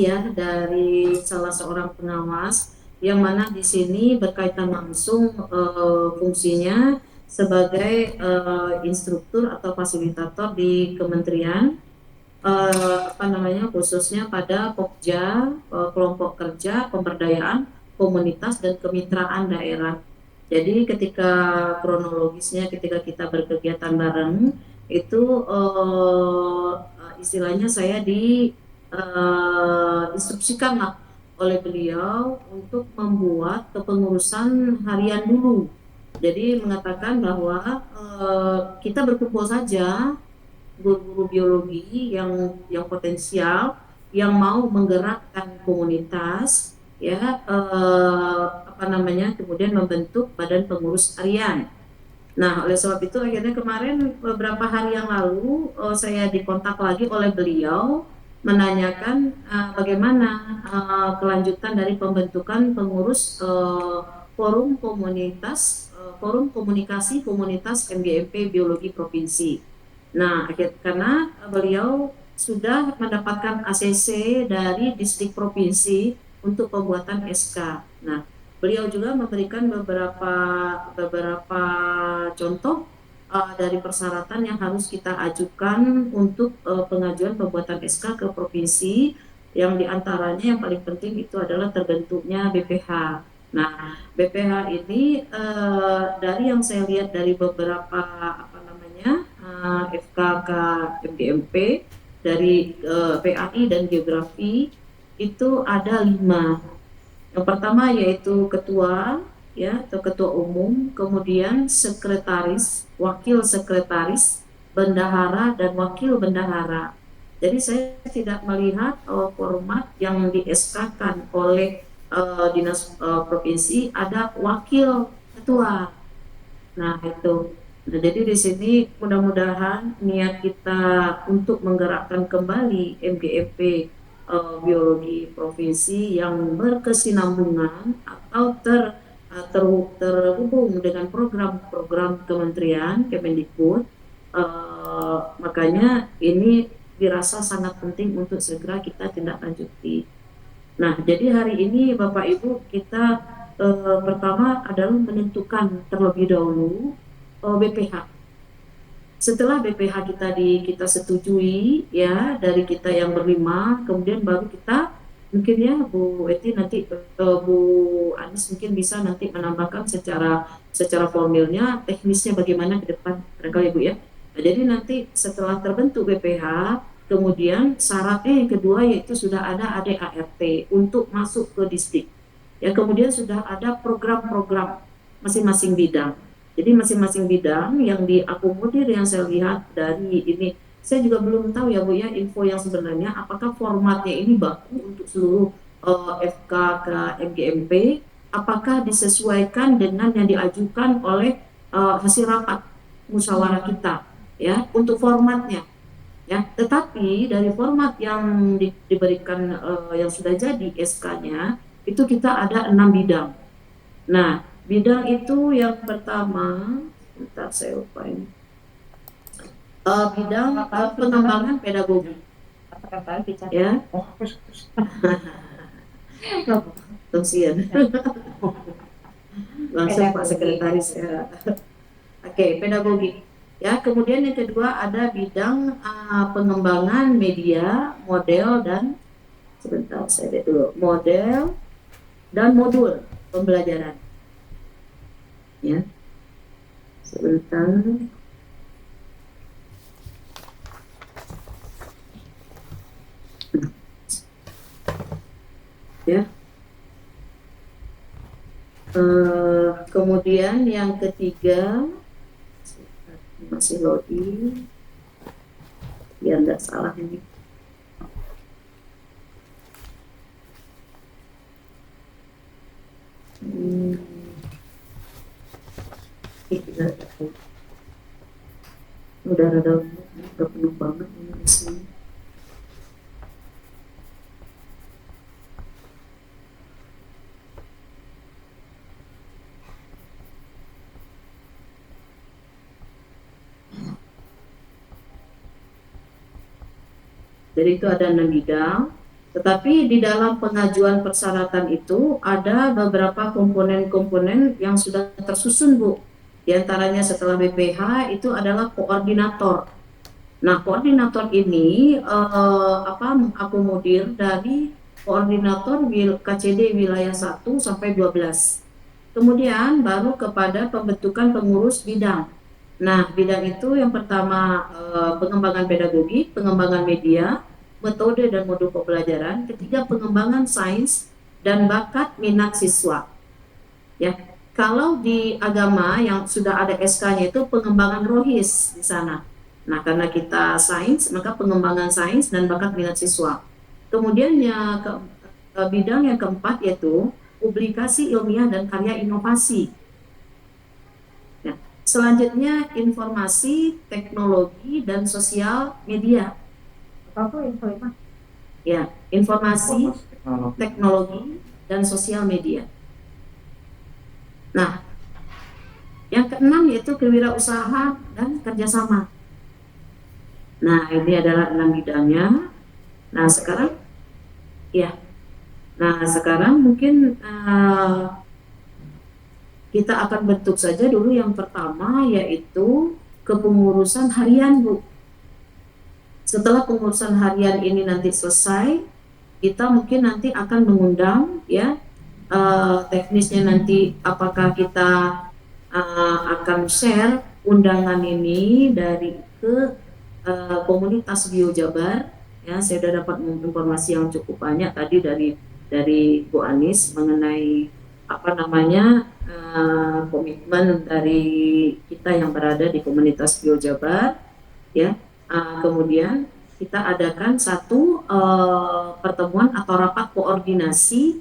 ya dari salah seorang pengawas yang mana di sini berkaitan langsung fungsinya sebagai instruktur atau fasilitator di kementerian, apa namanya, khususnya pada Pokja, kelompok kerja pemberdayaan komunitas dan kemitraan daerah. Jadi ketika kronologisnya ketika kita berkegiatan bareng itu istilahnya saya instruksikan lah oleh beliau untuk membuat kepengurusan harian dulu. Jadi mengatakan bahwa kita berkumpul saja guru-guru biologi yang potensial, yang mau menggerakkan komunitas, ya, apa namanya, kemudian membentuk badan pengurus harian. Nah, oleh sebab itu akhirnya kemarin beberapa hari yang lalu saya dikontak lagi oleh beliau menanyakan bagaimana kelanjutan dari pembentukan pengurus forum komunitas, forum komunikasi komunitas MGMP Biologi Provinsi. Nah, karena beliau sudah mendapatkan ACC dari distrik provinsi untuk pembuatan SK. Nah, beliau juga memberikan beberapa contoh dari persyaratan yang harus kita ajukan untuk pengajuan pembuatan SK ke provinsi, yang diantaranya yang paling penting itu adalah terbentuknya BPH. Nah, BPH ini dari yang saya lihat dari beberapa apa namanya FKK MGMP dari PAI dan geografi itu ada 5. Yang pertama yaitu ketua, ya, atau ketua umum, kemudian sekretaris, wakil sekretaris, bendahara dan wakil bendahara. Jadi saya tidak melihat format yang di SK-kan oleh dinas provinsi ada wakil ketua. Nah, itu. Nah, jadi di sini mudah-mudahan niat kita untuk menggerakkan kembali MGMP biologi provinsi yang berkesinambungan atau terhubung dengan program-program kementerian Kemendikbud, makanya ini dirasa sangat penting untuk segera kita tindak lanjuti. Nah, jadi hari ini Bapak Ibu kita pertama adalah menentukan terlebih dahulu BPH. Setelah BPH kita setujui, ya, dari kita yang berlima, kemudian baru kita mungkin, ya, Bu Eti nanti Bu Anis mungkin bisa nanti menambahkan secara formilnya, teknisnya bagaimana ke depan, barangkali Bu, ya. Nah, jadi nanti setelah terbentuk BPH, kemudian syaratnya yang kedua yaitu sudah ada ADART untuk masuk ke distrik. Ya, kemudian sudah ada program-program masing-masing bidang. Jadi masing-masing bidang yang diakomodir yang saya lihat dari ini, saya juga belum tahu, ya Bu, ya, info yang sebenarnya apakah formatnya ini baku untuk seluruh FKK MGMP, apakah disesuaikan dengan yang diajukan oleh hasil rapat musyawarah kita, ya, untuk formatnya, ya. Tetapi dari format yang diberikan yang sudah jadi SK-nya itu kita ada 6 bidang. Nah, bidang itu yang pertama, bentar saya lupa ini, bidang pengembangan pedagogi, ya. Tungsian. Langsung Pak Sekretaris, ya. Oke, pedagogi. Ya, kemudian yang kedua ada bidang pengembangan media, model dan sebentar saya lihat dulu, model dan modul pembelajaran. Ya, sebentar. Ya. Kemudian yang ketiga masih loading, biar nggak salah ini. Udah penuh banget ini di sini. Jadi itu ada 6 bidang. Tetapi di dalam pengajuan persyaratan itu ada beberapa komponen-komponen yang sudah tersusun, Bu. Di antaranya setelah BPH itu adalah koordinator. Nah, koordinator ini mengakomodir dari koordinator KCD wilayah 1 sampai 12. Kemudian baru kepada pembentukan pengurus bidang. Nah, bidang itu yang pertama pengembangan pedagogi, pengembangan media, metode dan modul pembelajaran. Ketiga, pengembangan sains dan bakat minat siswa. Ya, kalau di agama yang sudah ada SK-nya itu pengembangan rohis di sana. Nah, karena kita sains, maka pengembangan sains dan bakat minat siswa. Kemudian bidang yang keempat yaitu publikasi ilmiah dan karya inovasi. Ya. Selanjutnya informasi, teknologi dan sosial media. Apa informasi? Ya, informasi, teknologi dan sosial media. Nah, yang keenam yaitu kewirausahaan dan kerjasama. Nah, ini adalah 6 bidangnya. Nah, sekarang, ya. Nah, sekarang mungkin kita akan bentuk saja dulu yang pertama yaitu kepengurusan harian, Bu. Setelah pengurusan harian ini nanti selesai, kita mungkin nanti akan mengundang ya teknisnya nanti apakah kita akan share undangan ini dari ke komunitas Biojabar. Ya, saya sudah dapat informasi yang cukup banyak tadi dari Bu Anis mengenai komitmen dari kita yang berada di komunitas Biojabar. Ya, kemudian kita adakan satu pertemuan atau rapat koordinasi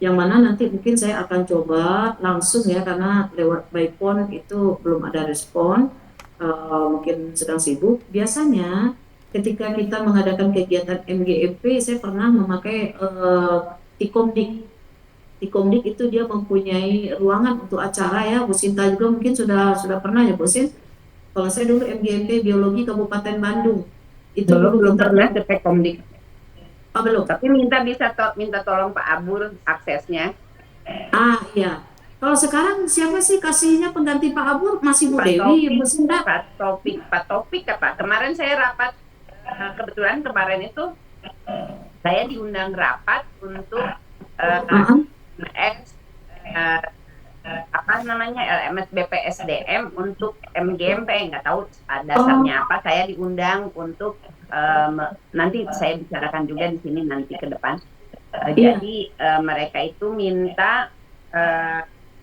yang mana nanti mungkin saya akan coba langsung ya, karena lewat by phone itu belum ada respon, mungkin sedang sibuk. Biasanya ketika kita mengadakan kegiatan MGMP saya pernah memakai Tikomdik. Tikomdik itu dia mempunyai ruangan untuk acara ya. Bu Sinta juga mungkin sudah pernah ya Bu Sin. Kalau saya dulu MGMP Biologi Kabupaten Bandung. Itu belum pernah ke Tekomdik. Belum. Tapi minta tolong Pak Abur aksesnya. Iya. Kalau sekarang siapa sih kasihnya pengganti Pak Abur? Masih Bu Pak Dewi, Topik, Bu Sinta? Pak Topik apa? Kemarin saya rapat, kebetulan kemarin itu saya diundang rapat untuk LMS BPSDM untuk MGMP, nggak tahu dasarnya apa. Saya diundang untuk nanti saya bicarakan juga di sini nanti ke depan. Jadi mereka itu minta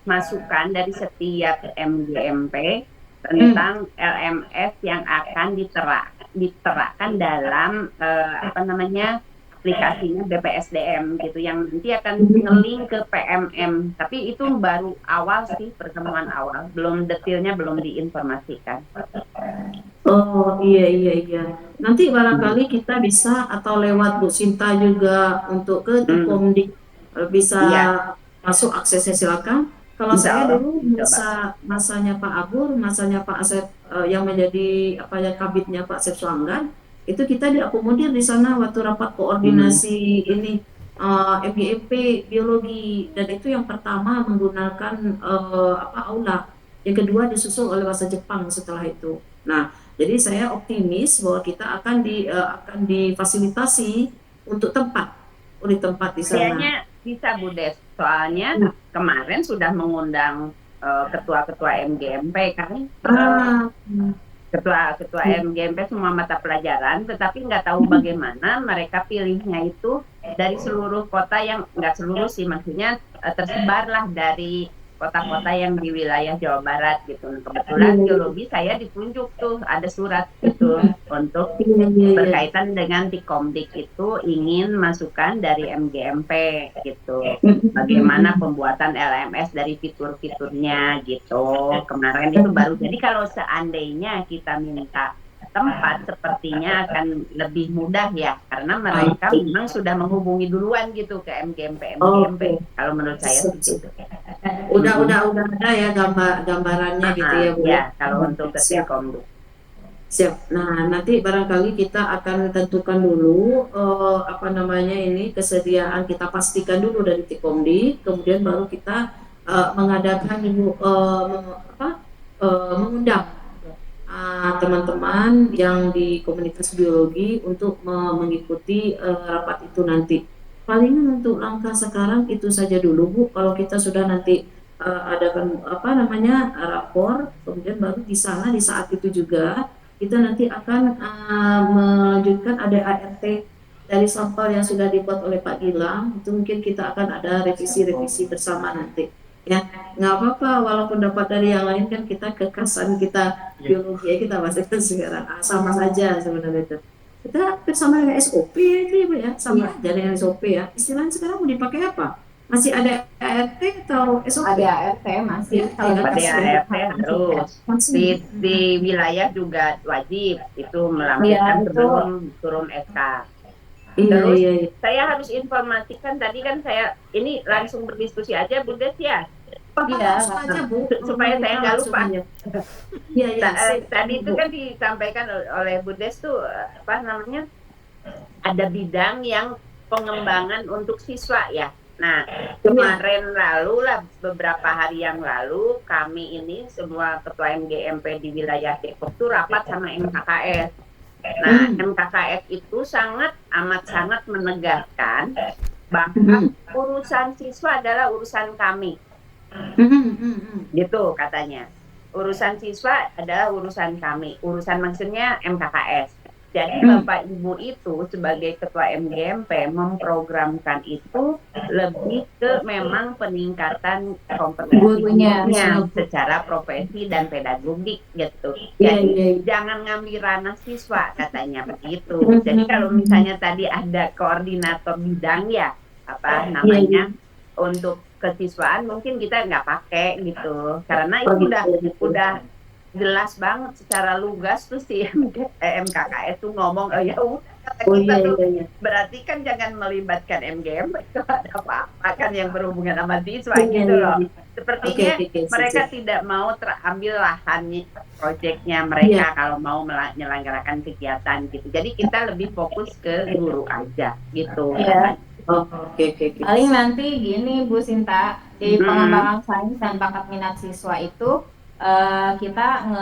masukan dari setiap MGMP tentang LMS yang akan diterapkan dalam aplikasinya BPSDM gitu, yang nanti akan nge-link ke PMM. Tapi itu baru awal sih, pertemuan awal, belum detailnya belum diinformasikan. Oh iya. Nanti barangkali kita bisa atau lewat Bu Sinta juga untuk ke Tikomdik bisa masuk aksesnya, silakan. Kalau saya dulu masanya Pak Abur, masanya Pak Asep yang menjadi kabitnya Pak Asep Suanggan, itu kita diakomodir di sana waktu rapat koordinasi ini MGMP biologi, dan itu yang pertama menggunakan aula, yang kedua disusul oleh bahasa Jepang setelah itu. Nah, jadi saya optimis bahwa kita akan difasilitasi untuk tempat di sana. Kayaknya bisa Bu Des, soalnya kemarin sudah mengundang ketua-ketua MGMP kan, ketua MGMP semua mata pelajaran, tetapi nggak tahu bagaimana mereka pilihnya itu dari seluruh kota, yang nggak seluruh sih, maksudnya tersebarlah dari kota-kota yang di wilayah Jawa Barat gitu. Kebetulan geologi saya ditunjuk tuh, ada surat gitu untuk berkaitan dengan Tikomdik itu ingin masukan dari MGMP gitu. Bagaimana pembuatan LMS dari fitur-fiturnya gitu. Kemarin itu baru. Jadi kalau seandainya kita minta tempat, sepertinya akan lebih mudah ya, karena mereka memang sudah menghubungi duluan gitu ke MGMP. Kalau menurut saya begitu. Udah ada ya gambarannya gitu ya Bu. Ya, kalau untuk ke Tikomdik. Siap. Nah, nanti barangkali kita akan tentukan dulu apa namanya ini kesediaan kita pastikan dulu dari Tikomdi, kemudian baru kita mengadakan ibu mengundang teman-teman yang di komunitas biologi untuk mengikuti rapat itu nanti. Palingan untuk langkah sekarang itu saja dulu Bu. Kalau kita sudah nanti adakan apa namanya rapor, kemudian baru di sana di saat itu juga kita nanti akan melanjutkan ada ART dari sampel yang sudah dibuat oleh Pak Gilang. Itu mungkin kita akan ada revisi-revisi bersama nanti. Ya, nggak apa-apa. Walaupun dapat dari yang lain kan kita kekasan kita biologi ya kita masukkan sekarang sama saja sebenarnya itu. Kita bersama dengan SOP itu ya, sama aja dengan SOP ya. Istilahnya sekarang mau dipakai apa? Masih ada ART atau SOP? Ada ART masih. Kalau Pada dikasih ART harus di wilayah juga wajib itu melampirkan sebelum turun SK. Terus saya harus informasikan tadi kan saya ini langsung berdiskusi aja Bu Des ya. Iya, aja Bu, supaya saya nggak lupa. Iya, iya. Tadi itu kan disampaikan oleh Bu Des tuh apa namanya ada bidang yang pengembangan untuk siswa ya. Nah, kemarin lalu lah beberapa hari yang lalu kami ini semua ketua MGMP di wilayah Depok tuh rapat sama MKKS. Nah, MKKS itu amat sangat menegaskan bahwa urusan siswa adalah urusan kami. Gitu katanya. Urusan siswa adalah urusan kami. Urusan maksudnya MKKS. Jadi Bapak Ibu itu sebagai ketua MGMP memprogramkan itu lebih ke memang peningkatan kompetensi gurunya secara profesi dan pedagogik gitu. Jadi jangan ngambil ranah siswa katanya begitu. Jadi kalau misalnya tadi ada koordinator bidang ya apa namanya untuk kesiswaan mungkin kita nggak pakai gitu karena itu udah jelas banget secara lugas tuh si MKKS tuh ngomong ya udah berarti kan jangan melibatkan MGM itu ada apa-apa kan yang berhubungan sama siswa gitu loh sepertinya mereka tidak mau terambil lahannya proyeknya mereka kalau mau menyelenggarakan kegiatan gitu jadi kita lebih fokus ke guru aja gitu paling nanti gini Bu Sinta di pengembangan sains dan bakat minat siswa itu kita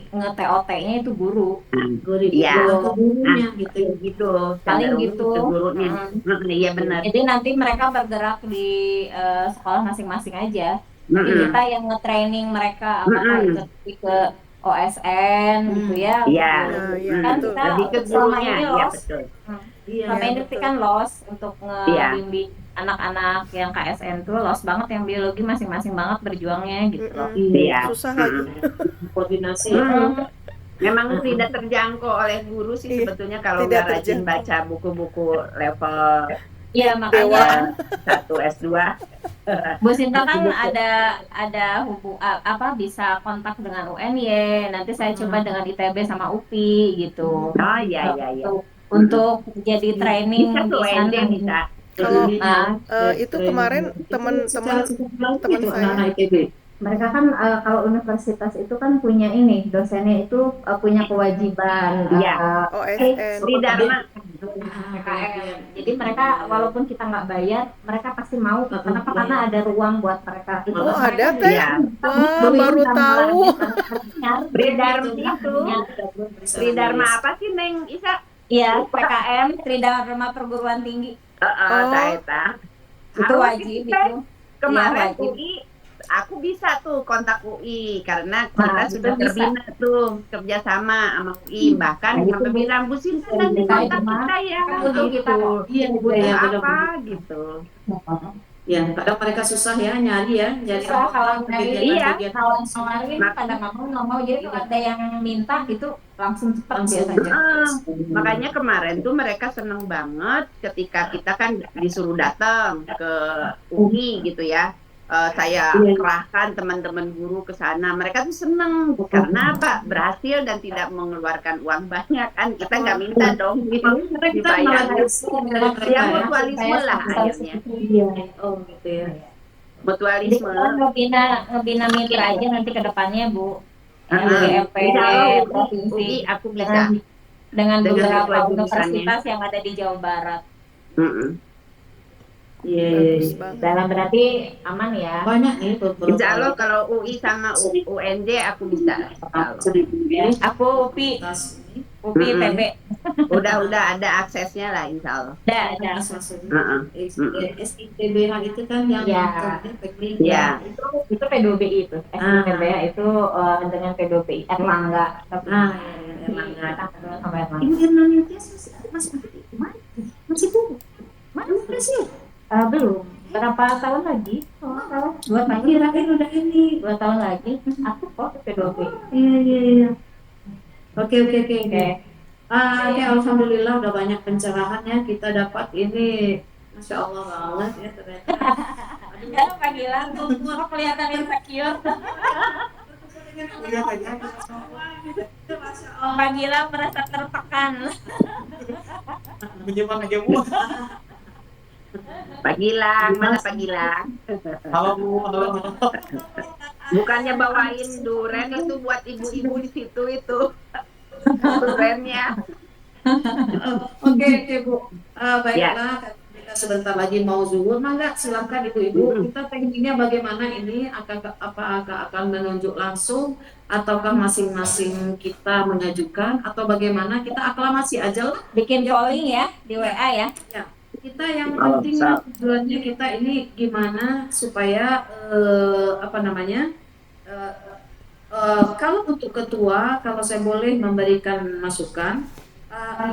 nge-TOT-nya itu guru. Iya. Gurunya gitu. Paling gitu. Gurunya. Iya benar. Jadi nanti mereka bergerak di sekolah masing-masing aja. Jadi kita yang nge-training mereka apakah itu ke OSN gitu ya. Iya. Kan kita selama ini selama ini kan los untuk ngebimbing anak-anak yang KSN tuh los banget yang biologi masing-masing banget berjuangnya gitu loh. Iya. Susah lagi. Koordinasi. Memang tidak terjangkau oleh guru sih sebetulnya kalau nggak rajin baca buku-buku level makanya 1 S2. Bu Sinta kan ada bisa kontak dengan UNY. Nanti saya coba dengan ITB sama UPI gitu. Oh iya. Untuk jadi training di sana. Itu kemarin teman-teman saya mereka kan kalau universitas itu kan punya ini dosennya itu punya kewajiban OSN Tridharma PKM. Jadi mereka walaupun kita nggak bayar mereka pasti mau kenapa karena ada ruang buat mereka itu ada teh baru tahu Tridharma itu Tridharma apa sih Neng Isa? Iya, PKM, Tridharma Perguruan Tinggi. Itu wajib itu. Kemarin UI, aku bisa tuh kontak UI karena kita sudah terbina tuh kerjasama sama UI. Bahkan sampai bilang Bu Sinta nanti kontak kita ya. Butuh apa gitu. Ya, kadang mereka susah ya nyari kalau nyari kalau kemarin kadang nggak mau jadi ada yang minta itu langsung cepat biasanya. Makanya kemarin tuh mereka seneng banget ketika kita kan disuruh datang ke UI gitu ya. Saya kerahkan teman-teman guru ke sana. Mereka tuh seneng karena apa? Berhasil dan tidak mengeluarkan uang banyak kan. Kita nggak minta dong dibayar. Ya mutualisme lah akhirnya. Oh gitu ya. Mutualisme. Jadi kita ngebina mitra aja nanti ke depannya Bu. MGMP Insya Allah provinsi UI aku bisa dengan dengan beberapa sesuai jurusannya. universitas yang ada di Jawa Barat. Iya, Bagus banget. Dalam berarti aman ya. banyak nih beberapa. Insya Allah kalau UI sama UNJ aku bisa. Insya Allah. Aku UPI Mm-mm. PB. Udah ada aksesnya lah Insya Allah. Ada. SITBH itu kan yang Ya. Ya. Itu P2BI itu. SITBH itu dengan P2BI Erlangga. Erlangga. Sama Erlangga. Ibu Irnani masih tuh. Mana sih? Belum. Berapa tahun lagi? 2 tahun. Kira-kira udah ini. 2 tahun lagi. Aku kok P2BI. Iya. Oke. Oke. Oke, alhamdulillah udah banyak pencerahan ya kita dapat ini, masya Allah banget ya ternyata. Ya, Pak Gilang, kok kelihatan insecure. Pak Gilang merasa tertekan. Pak Gilang, mana Pak Gilang? Halo Bu, halo. Bukannya bawain duren itu buat ibu-ibu di situ itu. Durennya. Oke Bu, baiklah kita sebentar lagi mau zuhur, mangga silakan ibu-ibu. Kita tekniknya bagaimana ini, apakah akan menunjuk langsung ataukah masing-masing kita mengajukan atau bagaimana, kita aklamasi aja lah. Bikin polling ya di WA ya. Kita yang penting tujuannya kita ini gimana supaya kalau untuk ketua, kalau saya boleh memberikan masukan,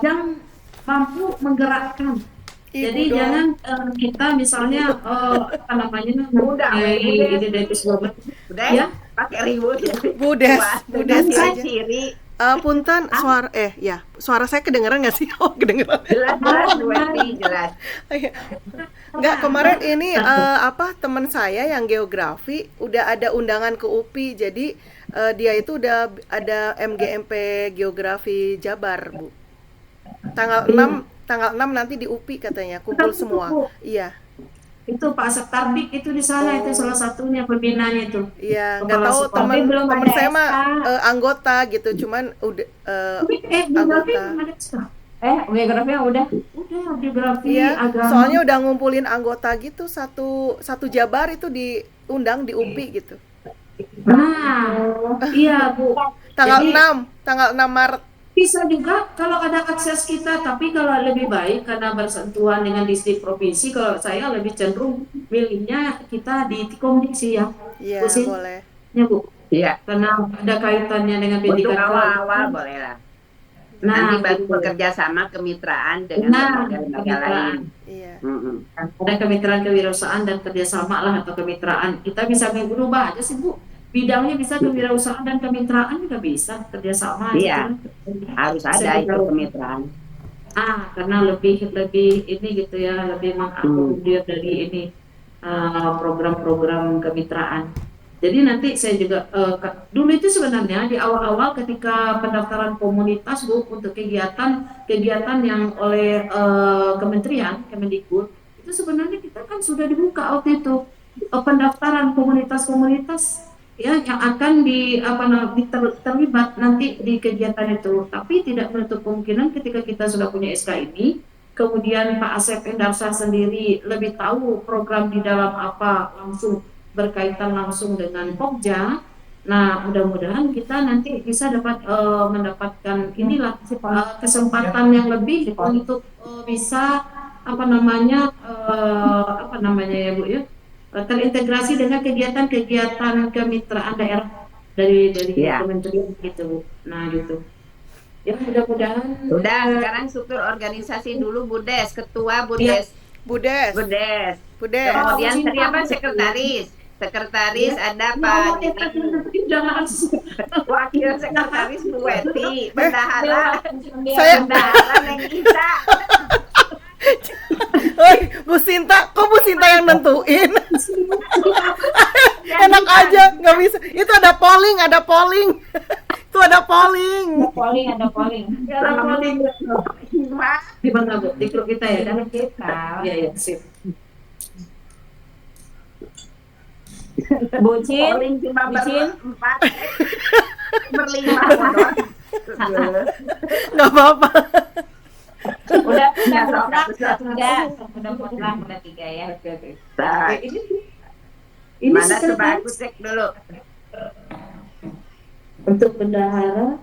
yang mampu menggerakkan. Jadi jangan kita misalnya Udah ya, pakai ribut. Budes aja. Ciri. Punten, suara saya kedengeran nggak sih? Oh, kedengeran. Jelas. Nggak, kemarin ini teman saya yang geografi udah ada undangan ke UPI, jadi dia itu udah ada MGMP Geografi Jabar, Bu. Tanggal 6 nanti di UPI katanya, kumpul semua. Iya. Itu Pak Sektardik itu di sana, itu salah satunya pembinaan itu. Iya, nggak tahu teman saya mah anggota gitu, cuman udah anggota. Geografi udah geografi iya, agama. soalnya udah ngumpulin anggota gitu, satu Jabar itu diundang di UPI gitu. Iya Bu. Tanggal 6 Maret. Bisa juga kalau ada akses kita, tapi kalau lebih baik karena bersentuhan dengan distrik provinsi, kalau saya lebih cenderung milihnya kita di Tikomdik sih ya. Iya, boleh. Ya Bu. Iya. Karena ada kaitannya dengan pendidikan. Untuk awal-awal boleh lah. Nanti baru bekerja sama kemitraan dengan lembaga lain. Iya. Ada kemitraan kewirausahaan dan kerjasama lah atau kemitraan. Kita bisa berubah aja sih Bu. Bidangnya bisa kewirausahaan dan kemitraan juga bisa kerjasama. Iya, harus ada itu kemitraan. Karena lebih ini gitu ya, lebih mengakomodir dari ini program-program kemitraan. Jadi nanti saya juga dulu itu sebenarnya di awal-awal ketika pendaftaran komunitas Bu untuk kegiatan yang oleh Kementerian Kemendikbud itu sebenarnya kita kan sudah dibuka waktu itu pendaftaran komunitas-komunitas ya yang akan terlibat nanti di kegiatan itu, tapi tidak menutup kemungkinan ketika kita sudah punya SK ini, kemudian Pak Asep Endarsa sendiri lebih tahu program di dalam apa, langsung berkaitan langsung dengan Pokja. Nah, mudah-mudahan kita nanti bisa mendapatkan inilah kesempatan yang lebih untuk bisa ya Bu ya, terintegrasi dengan kegiatan-kegiatan kemitraan daerah dari kementerian gitu. Nah gitu. Ya mudah-mudahan. Udah sekarang struktur organisasi dulu Budes, ketua Budes. Budes. Kemudian siapa sekretaris ada Pak wakil sekretaris Bu Weti, bendahara yang kita. Bu Sinta, kok Bu Sinta yang nentuin? Enak aja, nggak bisa. Itu ada polling. Itu ada polling. Di mana Bu? Di grup kita ya? Di kita. Iya, sip. Bucin. berlima bodoh. Nggak apa-apa. Udah Nggak tahu, mutlak, bisa. udah mutlak, udah 3 ya. Nah, Ini mana coba sekretaris aku cek dulu. untuk bendahara.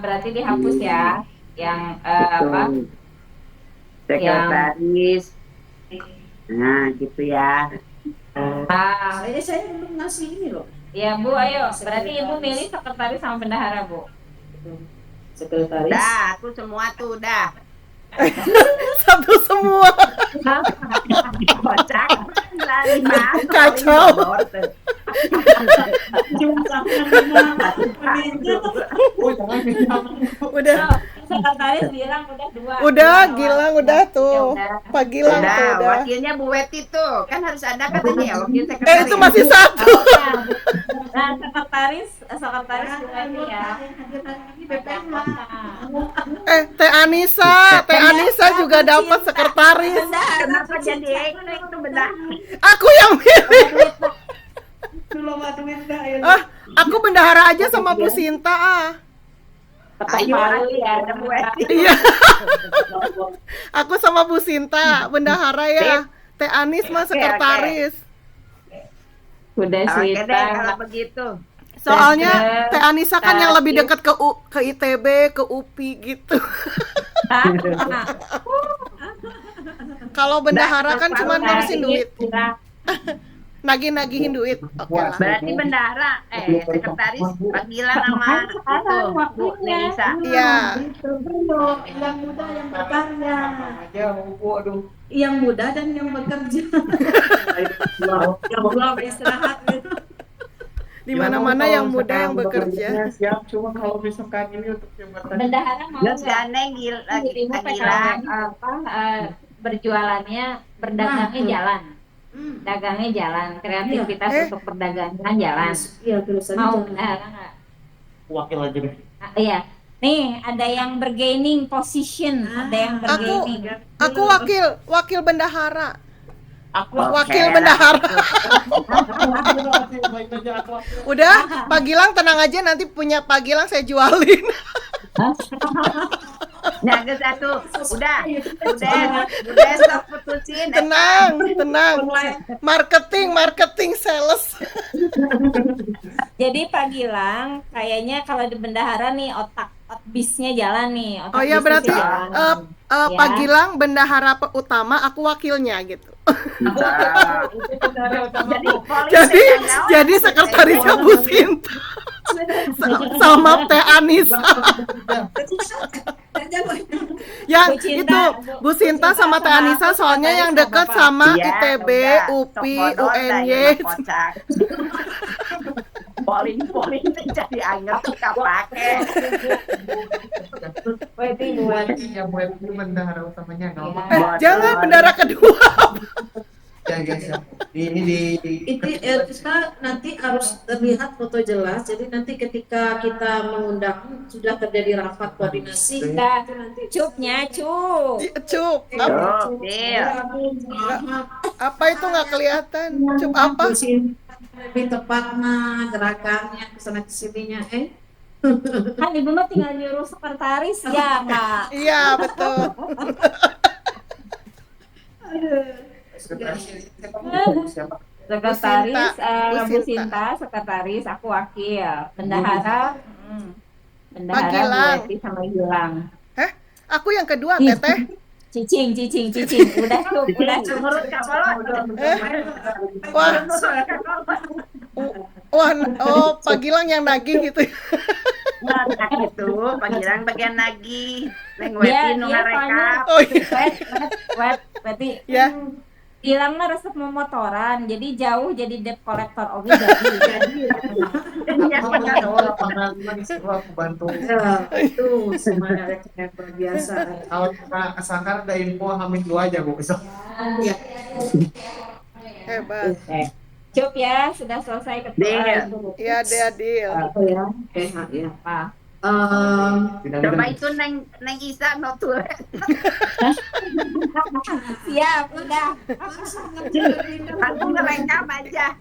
Berarti dihapus ya. Yang apa? Sekretaris. Nah, gitu ya. Saya belum ngasih ini loh. Ya Bu, ayo. Berarti Ibu milih sekretaris sama bendahara Bu. Sekretaris. Dah, aku semua tuh udah. Satu semua. Kocak. Lima. Kacau. Udah. Sekretaris bilang udah 2. Udah, Gilang udah tuh. Pak Gilang tuh Udah, udah. wakilnya Bu Weti tuh. Kan harus ada katanya ya, wakil sekretaris. Itu masih satu. Nah, sekretaris dua ini ya. Teh Anissa juga dapat sekretaris. Kenapa jadi itu benar? Aku yang milih. Aku bendahara aja sama Bu Sinta. Ayo, ya, ada Bu Weti. Iya. Aku sama Bu Sinta bendahara ya. Teh Anis mah sekretaris. Udah Oke Sita. deh kalau begitu. Soalnya Teh Anissa kan yang lebih dekat ke ITB, ke UPI gitu. Kalau bendahara kan cuma ngurusin duit, nagih-nagihin duit. Oke lah. Berarti bendahara, sekretaris Pak Gilang sama itu Bu Nelisa. Iya. Yang muda yang berkarya. Yang muda dan yang bekerja. Yang belum istirahat gitu. Di mana-mana yang muda yang bekerja. Siap, cuma kalau misalkan ini untuk jabatan Bendahara mau Terus gandeng lagi Ibu Pak pengen Gilang. berjualannya, berdagangnya jalan. Dagangnya jalan, kreativitas untuk perdagangan jalan. Iya, tulisannya Mau jangan. bendahara nggak? wakil aja deh. Iya. Nih, ada yang bergaining position, ada yang bergaining. Aku wakil bendahara. Aku Wakil bendahara. baik aja aku. Udah, Pak Gilang tenang aja, nanti punya Pak Gilang saya jualin. Nyaga satu. Udah stop putusin. Tenang. Marketing sales. Jadi Pak Gilang, kayaknya kalau di bendahara nih otak bisnya jalan nih. Oh ya, berarti jalan. Pak Gilang bendahara utama, aku wakilnya gitu. Jadi sekretarisnya Bu Sinta sama Teh Anissa. Yang Bu Cinta, itu Bu Sinta sama Teh Anissa soalnya yang deket sama ITB, UPI, UNY. Poling jadi anget kapake. buat itu bendahara utamanya nggak apa-apa. Jangan bendahara kedua. Ya guys ya. Ini di Itu kita nanti harus terlihat foto jelas. Jadi nanti ketika kita mengundang sudah terjadi rapat koordinasi. Kita itu nanti cupnya. Cup. Apa itu nggak kelihatan? Cup apa? lebih tepatnya gerakannya kesana kesininya Kan Ibu mah tinggal nyuruh sekretaris ya, Kak. Iya, betul. siapa? Sekretaris Bu Bu Sinta, sekretaris, aku wakil. Bendahara Pak bendahara Bu Gilang. Weti sama Gilang. Aku yang kedua, Teteh. Cicing. Udah cup. Menurut Wah, Pak Gilang yang nagih gitu. Nah, itu panggilan bagian lagi. Neng Dia Weti nu ngarekap. Oh iya. Berarti Ya. Gilang mah resep memotoran, jadi jauh jadi debt collector oke jadi. Aku bantu. itu semuanya rekor biasa. Kalau kita asalkan ada info Hamid 2 aja gue besok. Ya. Hebat. Cup ya, sudah selesai ketua. Iya, deal. Apa ya? PH ya. Apa? Coba itu neng Isa notur. Siap, udah. Aku ngerekam aja.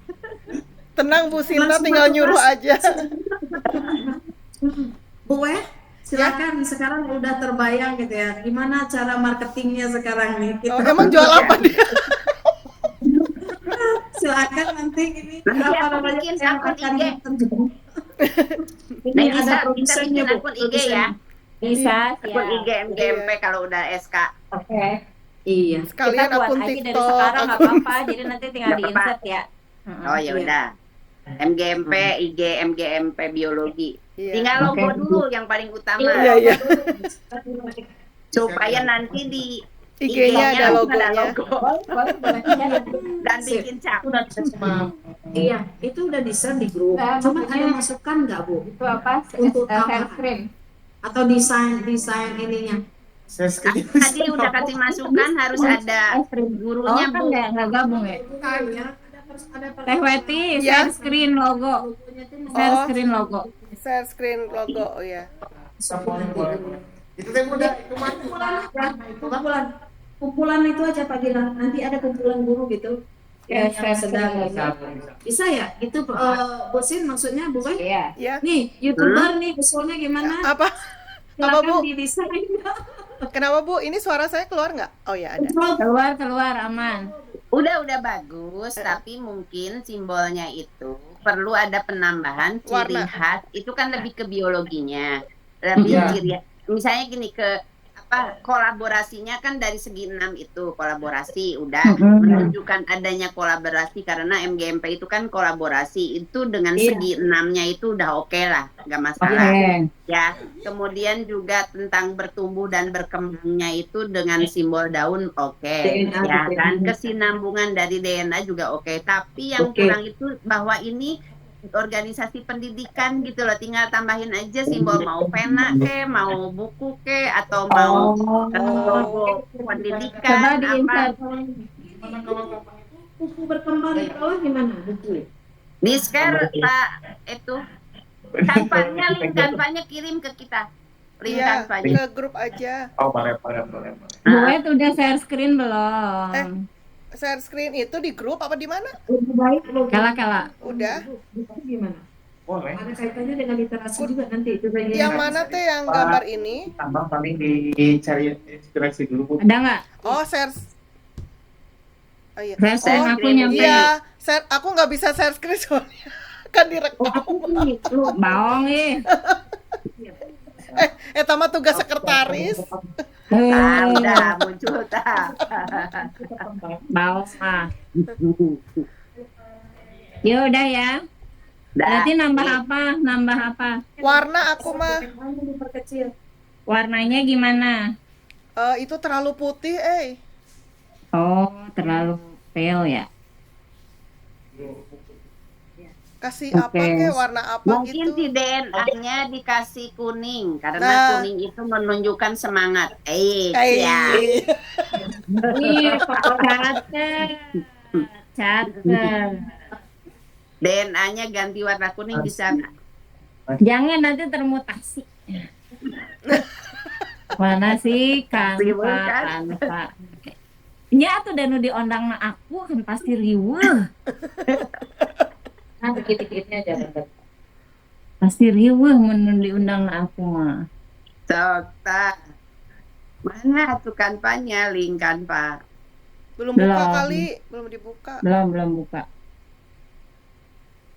Tenang Bu Sinta, Langsung tinggal masuk nyuruh kelas. aja. Bu silakan sekarang udah terbayang gitu ya. Gimana cara marketingnya sekarang nih? Oh, emang jual apa dia? Silakan nanti ini Nanti apa aku namanya bikin yang akun akan IG. ini Bisa, ada kita produsennya bikin Bu. akun IG ya. Bisa, Akun siap. IG MGMP kalau udah SK. Oke. Iya. Sekalian Kita buat akun aja dari TikTok. sekarang nggak apa-apa, jadi nanti tinggal Nggak apa-apa. di-insert ya. Oh ya udah. MGMP, IG, MGMP biologi. Iya. Tinggal logo dulu yang paling utama. Iya. Supaya nanti di IG-nya ada logonya. logo. Dan bikin cap. Iya, itu udah di-share di grup. Cuma ada masukan nggak Bu? Itu apa? Untuk Share apa? screen. Atau desain ininya? Tadi udah kasih masukan harus ada gurunya kan Bu. nggak gabung ya? Bukan ya. Ada Teh Weti, Ya. share screen logo. Share screen logo. Share screen logo, oh ya. Itu teh udah itu mah. Kumpulan itu aja Pak Gilang. Nanti ada kumpulan guru gitu. Ya, Yang share sedang screen. bisa ya? Itu Bu Sin maksudnya Bu Wei? Iya. Ya. Nih, YouTuber nih usulnya gimana? Apa? Silakan Bu? didesain. Kenapa Bu? Ini suara saya keluar nggak? Oh ya ada. Keluar aman. Udah bagus, tapi mungkin simbolnya itu perlu ada penambahan ciri Warna. khas. Itu kan lebih ke biologinya, lebih Iya. ciri. Misalnya gini ke apa kolaborasinya kan dari segi 6 itu kolaborasi udah menunjukkan adanya kolaborasi karena MGMP itu kan kolaborasi itu dengan segi 6-nya itu udah oke lah, nggak masalah. Ya, kemudian juga tentang bertumbuh dan berkembangnya itu dengan simbol daun oke. Ya kan, kesinambungan dari DNA juga oke. Tapi yang kurang itu bahwa ini organisasi pendidikan gitu loh, tinggal tambahin aja simbol mau pena ke, mau buku ke, atau mau logo pendidikan Coba di-insert. Buku berkembang di bawah gimana buku? di share Pak itu link kanvanya kirim ke kita. Link Iya, kanvanya. ke grup aja. Oh, boleh. Buat udah share screen belum? Share screen itu di grup apa di mana? Lebih baik logo. Kala. Udah. Buku gimana? Boleh. Ada kaitannya dengan literasi juga nanti itu bagian. Yang mana teh yang gambar ini? Tambah paling dicari inspirasi dulu Bu. Ada nggak? Oh, share. Oh iya. Share Oh, aku nyampe. iya. Share, aku nggak bisa share screen soalnya kan direkam. Baong Tama tugas sekretaris. Udah muncul tak. Baong Ya udah ya. Berarti nambah apa? Warna aku mah. Diperkecil. Warnanya gimana? Itu terlalu putih, Oh, terlalu pale ya. Kasih apa Oke. warna apa Mungkin gitu. si DNA-nya dikasih kuning karena Nah. kuning itu menunjukkan semangat. Kayak Ya. Ih, catet. DNA-nya ganti warna kuning bisa nggak? Jangan nanti termutasi. Mana sih Ribut Kanva? kan? Ya tuh dan diondang na aku kan pasti riweuh. Nah, dikit-dikitnya jangan. Pasti riweuh mun diundang na aku mah. Sota. Mana tuh kanvanya, link kanva? Belum buka Belum. kali, belum dibuka. Belum buka.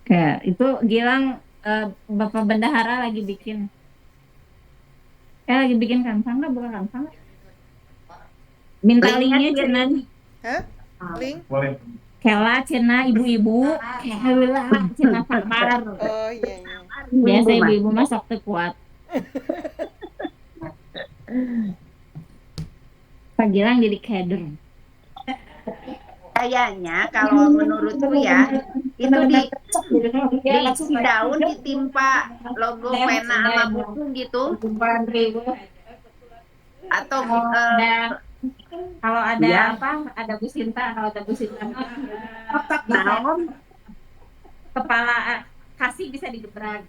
Oke, itu Gilang Bapak Bendahara lagi bikin. Lagi bikin Kanva nggak? Buka Kanva nggak? Minta linknya Cina. Hah? Link? Boleh. Kela Cina ibu-ibu. Kela Cina sabar. Oh iya. Biasa ibu-ibu mah sok teu kuat. Pak Gilang jadi kader. Kayaknya kalau menurutku ya, itu di daun ditimpa logo pena sama buku gitu, atau Kalau ada Ya. ada Bu Sinta, kalau ada Bu Sinta naon kepala kasih bisa digebrak.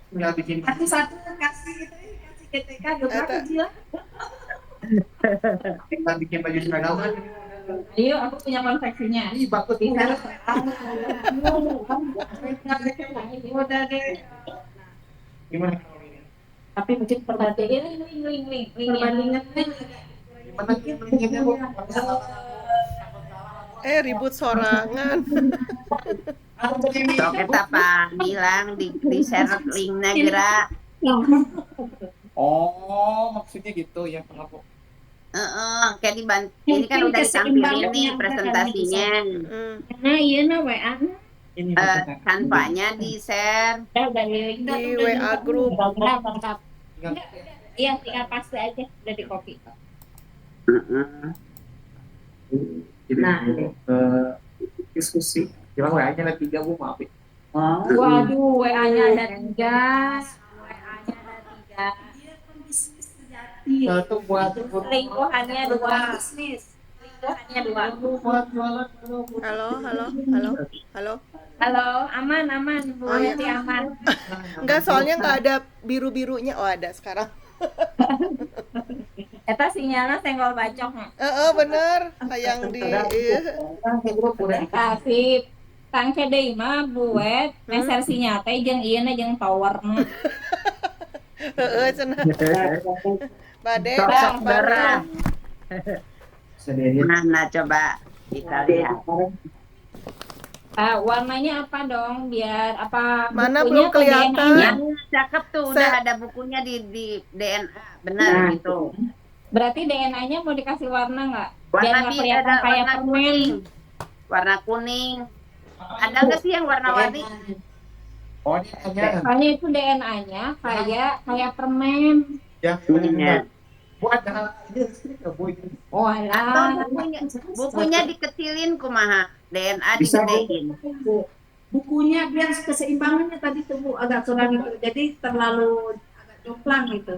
Tinggal bikin. Satu kasih GTK gebrak Ada. aja. Kita bikin baju seragaman. Ayo, aku punya konveksinya. Ih, bagus. Bisa. Udah deh. Gimana kalau ini? Tapi mungkin perbandingan link. Perbandingannya Gimana linknya, Bu? Ribut sorangan. So kita Pak bilang di share linknya gerak. Oh, maksudnya gitu ya, Bu. Kayak ini kan udah ditampilin nih presentasinya. Nah, iya nah WA. Ini Kanvanya di share. Udah link Di WA group. Udah lengkap. Tinggal- Iya, tinggal paste aja, udah di copy. Jadi Nah. diskusi. Bilang WA-nya ada 3, Bu, maaf. Ya. Waduh, WA-nya ada 3. WA-nya ada 3. Satu buat Selingkuhannya 2. Selingkuhannya 2. buat jualan. Halo. Halo, aman, Bu. Oh, iya. Hati aman. Enggak, soalnya nggak ada biru-birunya. Oh, ada sekarang. Eta sinyalnya senggol bacok. Bener. Yang di Kasih Kang Cedei mah buat meser sinyal teh jeung ieu na jeung towerna. cenah. Bade, Sok bareng. Sendiri. Nah, coba kita lihat. Warnanya apa dong biar apa Mana bukunya belum atau kelihatan? DNA-nya? Cakep tuh, udah ada bukunya di DNA, benar gitu. Berarti DNA-nya mau dikasih warna nggak? Biar Warna nggak ada kelihatan kayak warna permen. kuning. Warna kuning. Ada nggak sih yang warna-warni? Oh, ini hanya Soalnya itu DNA-nya kayak permen. yang Ininya. buat ini listrik nggak, Bu? Oh Atau alah. bukunya dikecilin kumaha, DNA Bisa, Bu. digedein. bukunya biar keseimbangannya tadi tuh Bu, agak kurang itu. Jadi terlalu agak jomplang gitu.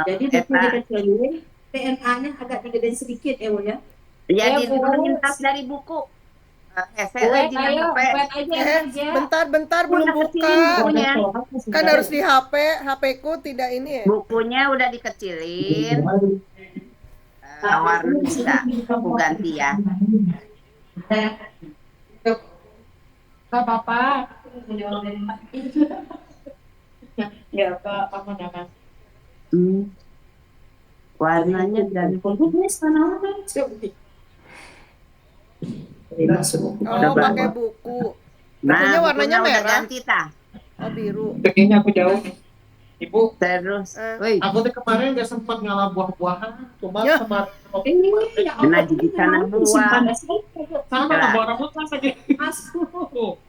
Jadi buku Eta. dikecilin, DNA-nya agak digedein sedikit ya Bu ya. Ya, Bu. dilintas dari buku. Buat ayo, buat aja. Bentar, belum buka. Bukunya. Kan harus di HP. HP-ku tidak ini ya. Bukunya udah dikecilin. Warna bisa aku ganti ya. Gak apa-apa. Ya Pak, aman. Warnanya ganti. Oh, pakai buku. Nah, Bukunya warnanya bukunya udah merah. ganti tah. Oh, biru. Kayaknya aku jauh nih. Ibu, Terus, woi, aku tuh kemarin nggak sempat ngalah buah-buahan, cuma Ya. kemarin kena jadi kanan buah. sama lah buah rambutan saja. Tuh,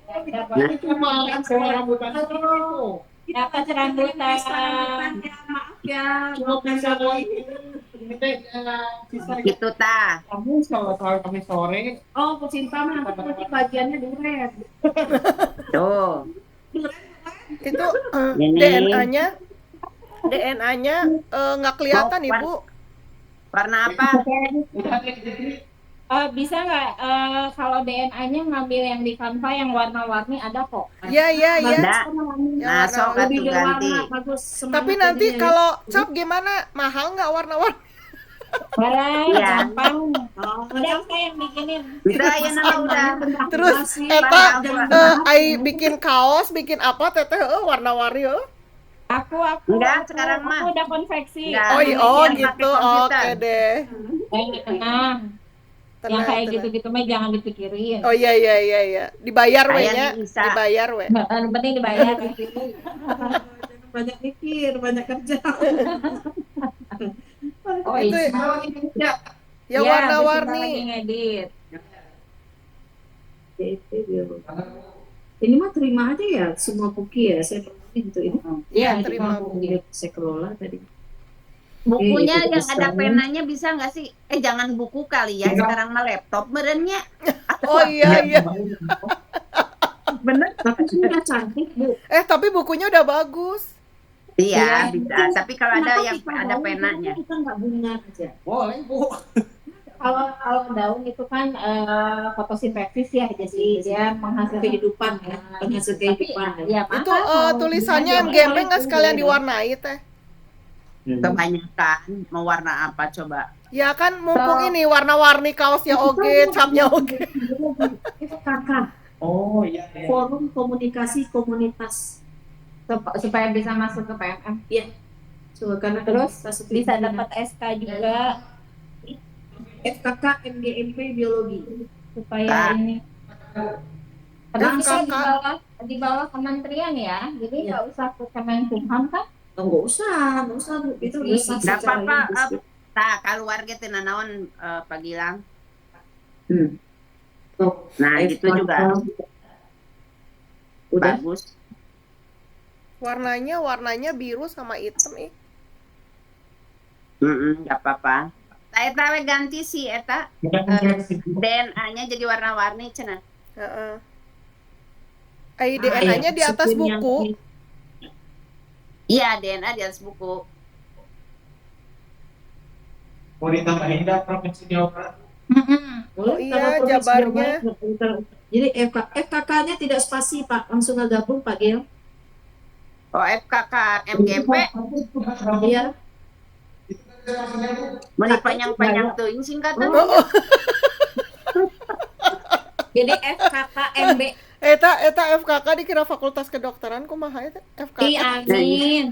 ini cuma buah rambutan itu. Dapat rambutan. Maaf ya. Cuma bisa buah ini teh sisa Gitu tah. kamu kalau kami sore. Oh, Pucinta mah nanti bagiannya duren. Tuh. Itu Ini. DNA-nya nggak kelihatan, Ibu. Warna apa? Bisa nggak kalau DNA-nya ngambil yang di Canva yang warna-warni ada kok. Iya. Ada. Nah, warna- sok Lebih atuh ganti. berwarna, bagus. semangat Tapi nanti jadinya ya. kalau cap gimana? Mahal nggak warna-warni? Barang Iya. gampang. Udah saya yang bikinin. Bisa ya nama udah. Terus Masih, eta Pak. ai bikin kaos, bikin apa teteh warna-warni Aku Enggak, sekarang mah. aku udah konveksi. Enggak. Oh Yang gitu. pakai komputer. Oke deh. Tenang. Yang kayak gitu-gitu mah jangan dipikirin. Oh iya. Dibayar we Ayah nya. bisa. Dibayar we. Yang penting dibayar. banyak mikir, banyak kerja. Oh Itu iya. ya Lagi warna-warni. ngedit. Ini mah terima aja ya semua buku ya, saya perluin tuh ini. Iya, terima buku saya kelola tadi. Bukunya Buku yang ada besar. penanya bisa nggak sih? Jangan buku kali ya. Sekarang mah laptop merennya. Oh iya. Bener. Tapi sudah cantik Bu. Tapi bukunya udah bagus. Iya, bisa. Tapi kalau ada Kenapa yang kita ada daun penanya. Kita nggak bunga aja. Boleh, Bu. Kalau daun itu kan fotosintesis ya, jadi dia menghasilkan Kehidupan ya, penghasil kehidupan. Ya, Itu tulisannya MGMP nggak sekalian diwarnai teh? Kebanyakan mau warna apa coba? Ya kan mumpung ini warna-warni kaosnya oge, capnya oge. FKK, Oh iya, iya. Forum Komunikasi Komunitas. supaya bisa masuk ke PMM. Ya, so, karena Terus masuk bisa di dapat SK juga FKK MGMP Biologi. supaya ini. Terus bisa FKK. di bawah kementerian ya, jadi Iya. nggak usah ke Kemenkumham kan? Oh, nggak usah Bu. Itu bisa Nggak secara apa-apa. linguistik. Keluarga teh nanaon Pak Gilang. Tuh, Nah, gitu FKK. juga Udah. bagus. Warnanya biru sama hitam ih. Nggak apa-apa. Eta we ganti sih eta DNA-nya jadi warna-warni cenah. Heeh. DNA-nya di atas Screen yang buku. Iya, DNA di atas buku. Mau ditambahin dah Provinsi Jawa Barat. boleh, Oh iya, karena Provinsi jabarnya. Jawa Barat. Jadi FKK-nya tidak spasi Pak, langsung gabung Pak Gil. Oh, FKK MGP Iya. mau panjang-panjang tuh ini singkatan. Jadi FKK MB. Eta FKK dikira Fakultas Kedokteran kumaha eta? FKK. Iya, amin.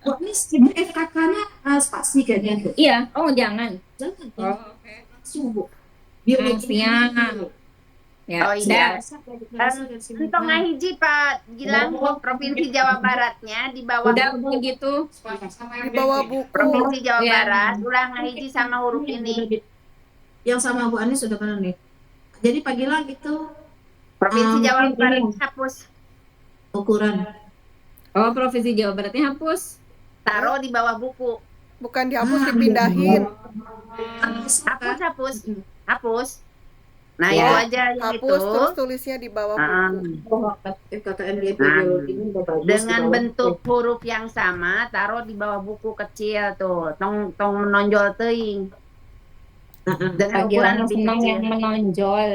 Oh, ini FKK-nya spasi kayaknya tuh. Iya, oh jangan. Jangan. Oh, Langsung Bu. Biar Oh, siap. Ya, Oh, iya. udah. Untuk ngahiji Pak Gilang, Provinsi Jawa Baratnya di bawah Udah begitu. Di bawah buku. Provinsi Jawa Iya. Barat, ulah ngahiji sama huruf ini. Yang sama Bu Ani sudah pernah nih. Jadi Pak Gilang itu Provinsi Jawa mungkin Barat ini hapus, ukuran. Oh, Provinsi Jawa Baratnya hapus. taruh di bawah buku. Bukan dihapus, dipindahin. Hapus. Nah, Ya, itu aja yang Hapus itu. terus tulisnya di bawah Ah, buku. FKKN GP Nah, Biologi ini udah bagus. dengan di bawah. bentuk huruf yang sama, taruh di bawah buku kecil tuh. Tong menonjol teuing. Dengan ukuran Panggilan lebih senang kecil. yang menonjol.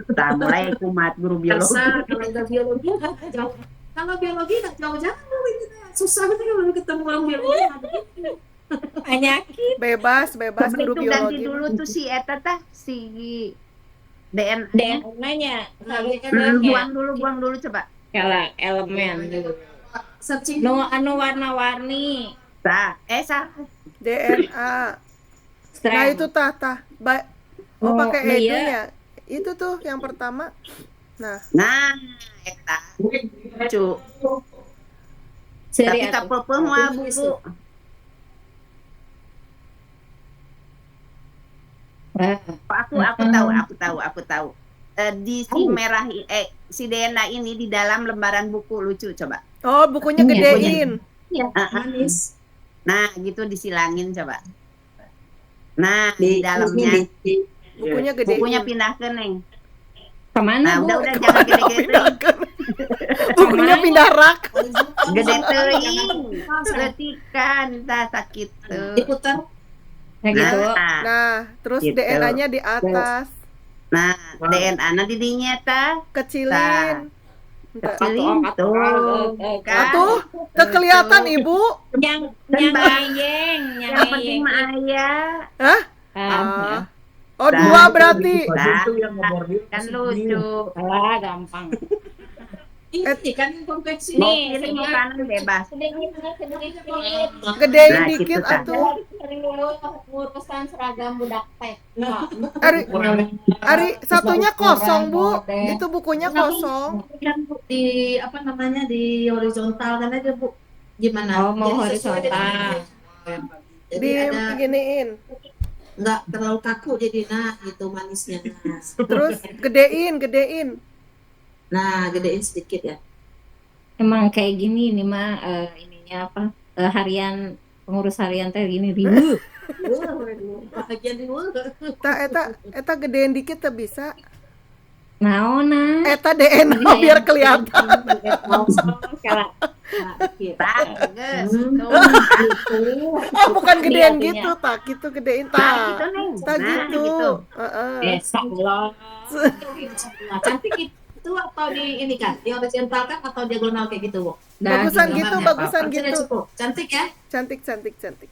Assalamualaikum guru biologi. Dasar, kalau nggak biologi nggak jauh. Kalau biologi nggak jauh-jauh ini susah banget kalau ketemu orang biologi. Penyakit. Bebas guru Itu ganti biologi. dulu tuh si eta tah si DNA. DNA-nya harusnya Buang dulu coba. kalau elemen dulu. Searching Anu warna-warni. DNA. Nah, Strength. itu tah. Oh, Pakai iya. edunya. Itu tuh yang pertama. Nah, Nah, eta cu. Seri Tapi atuh. kapeupeung moal buku. Aku tahu. Di si merah si DNA ini di dalam lembaran buku lucu coba. oh bukunya gedein. manis. Nah, gitu disilangin coba. Nah, di dalamnya Bukunya gedein. bukunya pindahkeun, Neng. Kemana, Nah, Bu? udah jangan gede-gede teuing. Bukunya pindah rak. Gede teuing. Letikan tah sakit tuh. Diputar. Nah, gitu. Nah, terus Gitu. DNA-nya di atas. Nah, DNA-na di dinya tah. Kecilin. Bentar. Kecilin tuh. Kan? Atuh, teu kelihatan Ibu. Yang ngeyeng, Yang penting mah aya. Hah? Ah, Oh, dua berarti. Nah, Itu yang ngebordir kan lucu. gampang. Ini kan konveksi. Mau Nih, kiri mau kanan bebas. sedikit. Gedein Nah, dikit gitu, Tah. atuh. Urusan seragam budak teh. Ari satunya kosong, Bu. Itu bukunya kosong. Kan Bu, di apa namanya di horizontal kan aja Bu. Gimana? Oh, mau Jadi sesuai horizontal. dengan- Jadi Di ada giniin. nggak terlalu kaku jadi gitu manisnya. Terus gedein. Nah, gedein sedikit ya. Emang kayak gini nih mah ininya apa? Harian pengurus harian teh gini riuh. Bagian di luar. Eta gedein dikit teh bisa. Naona. Eta DNA biar kelihatan. Kalau Tah, geus. Oh, bukan gedein Lihatnya. gitu, tak gitu gedein Tah, tak. gitu, Neng. Tak Nah, gitu. gitu. Heeh. desa loh. Cantik itu gitu atau di ini kan, di horizontal kan atau diagonal kayak gitu, Bu? Bagusan gitu, gimana, bagusan Maksudnya gitu. cukup cantik ya. Cantik, cantik, cantik.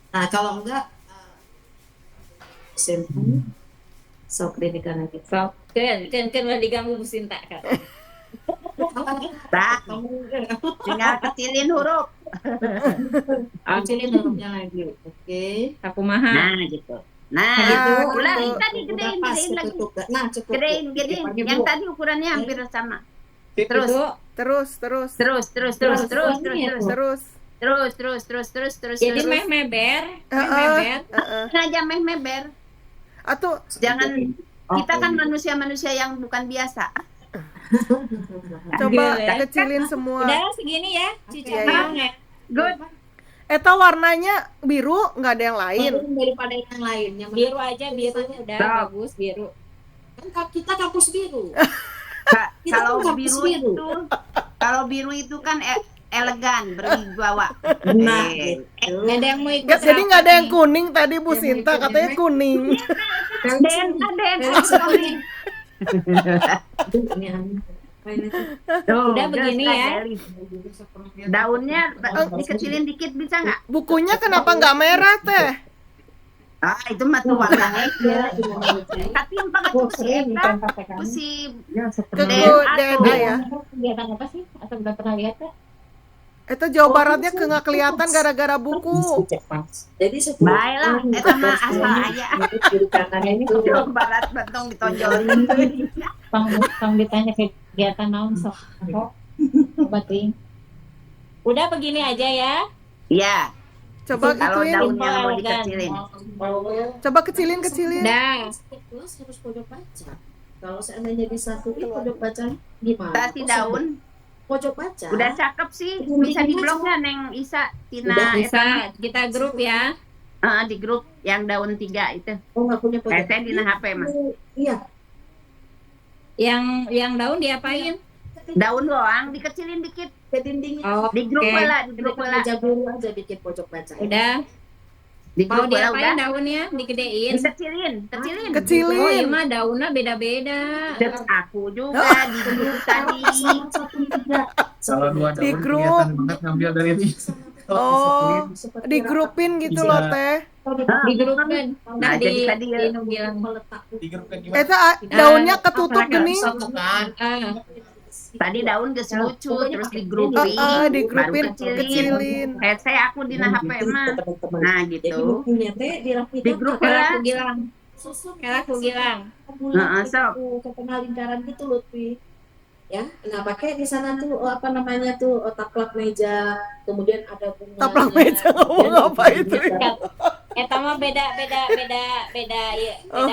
Nah, kalau enggak simple sok dinikan lagi. So, kan udah diganggu Bu Sinta kan. Tak, tinggal kecilin huruf. Kecilin hurufnya lagi. Oke. Aku mahal. Nah, gitu. Nah, Ah, gitu. gitu. Ulangi tadi, Udah gedein, pas gedein lagi. ketutup. Nah, cukup. Bu. Gedein. Dipakai, Yang Bu. tadi ukurannya hampir sama. Terus, Itu Terus, terus. Terus. jadi meber, meber. Sengaja meber. Atau Jangan, kita kan manusia-manusia yang bukan biasa. coba Gila. kecilin semua. Udah segini ya, Cici. Iya, iya. Mau nggak? Good. Eta warnanya biru, nggak ada yang lain. Bagus daripada yang lain. Yang Biru aja, biru udah Stop. bagus biru. kan kita kampus biru. Kita Kalau kan biru biru. itu, kalau biru itu kan elegan, berwibawa. Nah, Eh, Nggak ada yang mau ikut. Jadi nggak ada yang rapat kuning tadi Bu Sinta katanya kuning. Den, sorry. Ini aneh. Tuh, Udah begini just ya. like daunnya dikecilin dikit bisa nggak? Bukunya kenapa nggak merah teh? Ah, itu mah tuh warnanya. Ya, Tapi yang pakai itu si Eta, itu si Keku DNA ya. Kegiatan apa sih? Atau udah pernah lihat ya? Eta Jawa Baratnya nggak kelihatan gara-gara buku. Jadi baiklah, Eta mah asal aya. Kiri kanannya ini Jawa Barat betong ditonjolin. Pang ditanya kegiatan naon sok. Coba ting. Udah begini aja ya. Iya, Coba kalau gituin. daunnya mau dikecilin. Coba kecilin. Dah. kelas harus pojok baca. Kalau seandainya disatuin pojok baca gimana? Kasih daun, Pojok baca. udah cakep sih. Bisa di blog nggak Neng Isa, Tina, Udah, Bisa Eta? kita grup ya. Di grup yang daun 3 itu. Oh, nggak punya pojok. Saya di HP mah. Iya. Yang daun diapain? Daun doang, dikecilin dikit. Ke dindingnya. Oh, Di grup oke. bola, di grup bola. Meja guru aja bikin pojok baca. Udah. Di Mau grup bola diapain udah. daunnya? Dikedein. Dikecilin. Oh, iya Kecilin. mah daunnya beda-beda. Terus aku juga di grup tadi. Kalau dua Di daun grup. kelihatan banget ngambil dari ini. Oh, digrupin gitu loh teh. Di grup kan. Nah, jadi di tadi ya. Inu bilang. Di grup kan gimana? Eta daunnya ketutup apalagi gening. Kan. Ah, Tadi daun geus lucu, terus di grouping, Digrupin, baru kecilin. Saya aku di HP mah. Nah, Jadi gitu. bukunya teh dirapikan. Di grup kalau bola. aku bilang, Susun kalau aku bilang. Heeh, sok. Ketengah lingkaran gitu Lutfi. Ya, nah pakai di sana tuh apa namanya tuh taplak meja, kemudian ada bunga. Taplak meja ngomong apa itu? Eta mah beda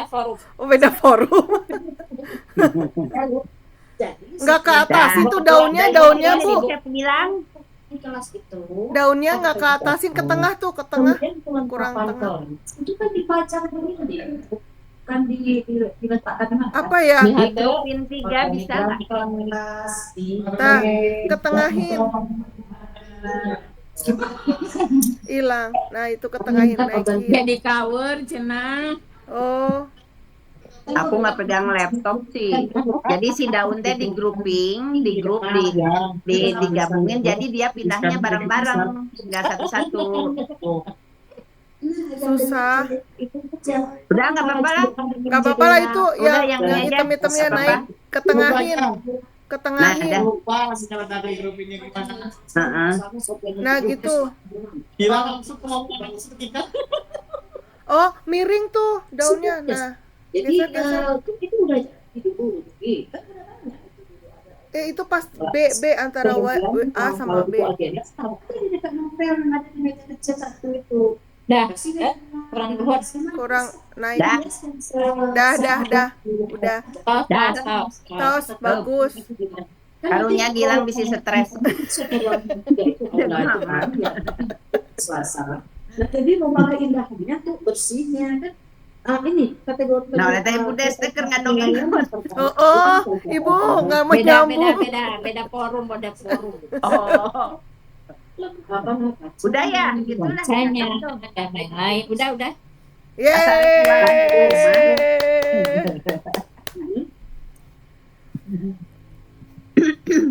forum. Oh, beda forum. Jadi Nggak ke setiap atas itu daunnya Bu. Saya bilang, di kelas itu Daunnya nggak ke atasin, ke tengah tuh, ke tengah. kemudian kurang tengah. itu kan dipajang begini, bukan diletakkan Apa ya? Di itu pin 3 bisa nggak? kelas di Nah, ketengahin. Hilang. Nah, itu ketengahin naikin. jadi cover cenah. Oh, Aku nggak pegang laptop sih. Jadi si daun teh di grouping, di grup digabungin. Jadi dia pindahnya bareng-bareng, nggak satu-satu. susah. Udah nggak apa-apa lah. Nggak apa-apa lah itu Udah, yang yang ini aja. hitam-hitamnya Nggak naik. Ketengahin. Nah, Ketengahin. ada. Lupa sekarang tadi grupnya gimana. Heeh. Nah, gitu. Hilang langsung ke seketika. Oh, miring tuh daunnya. Nah, Jadi geser-geser. itu udah itu dulu. itu pas B antara A sama B. Dah, kurang kuat. Kurang naik. Dah. Dah. Udah. Tos, bagus. Karunya Gilang bisa stres. Suasana. Nah, jadi nomor indahnya tuh bersihnya kan. Ini kategori. Nah, oleh teh Budes teh keur ngadongeng. Oh, Ibu nggak mau nyambung. Beda forum. Oh, udah ya, gitu lah. Saya lain. Udah. Yeay.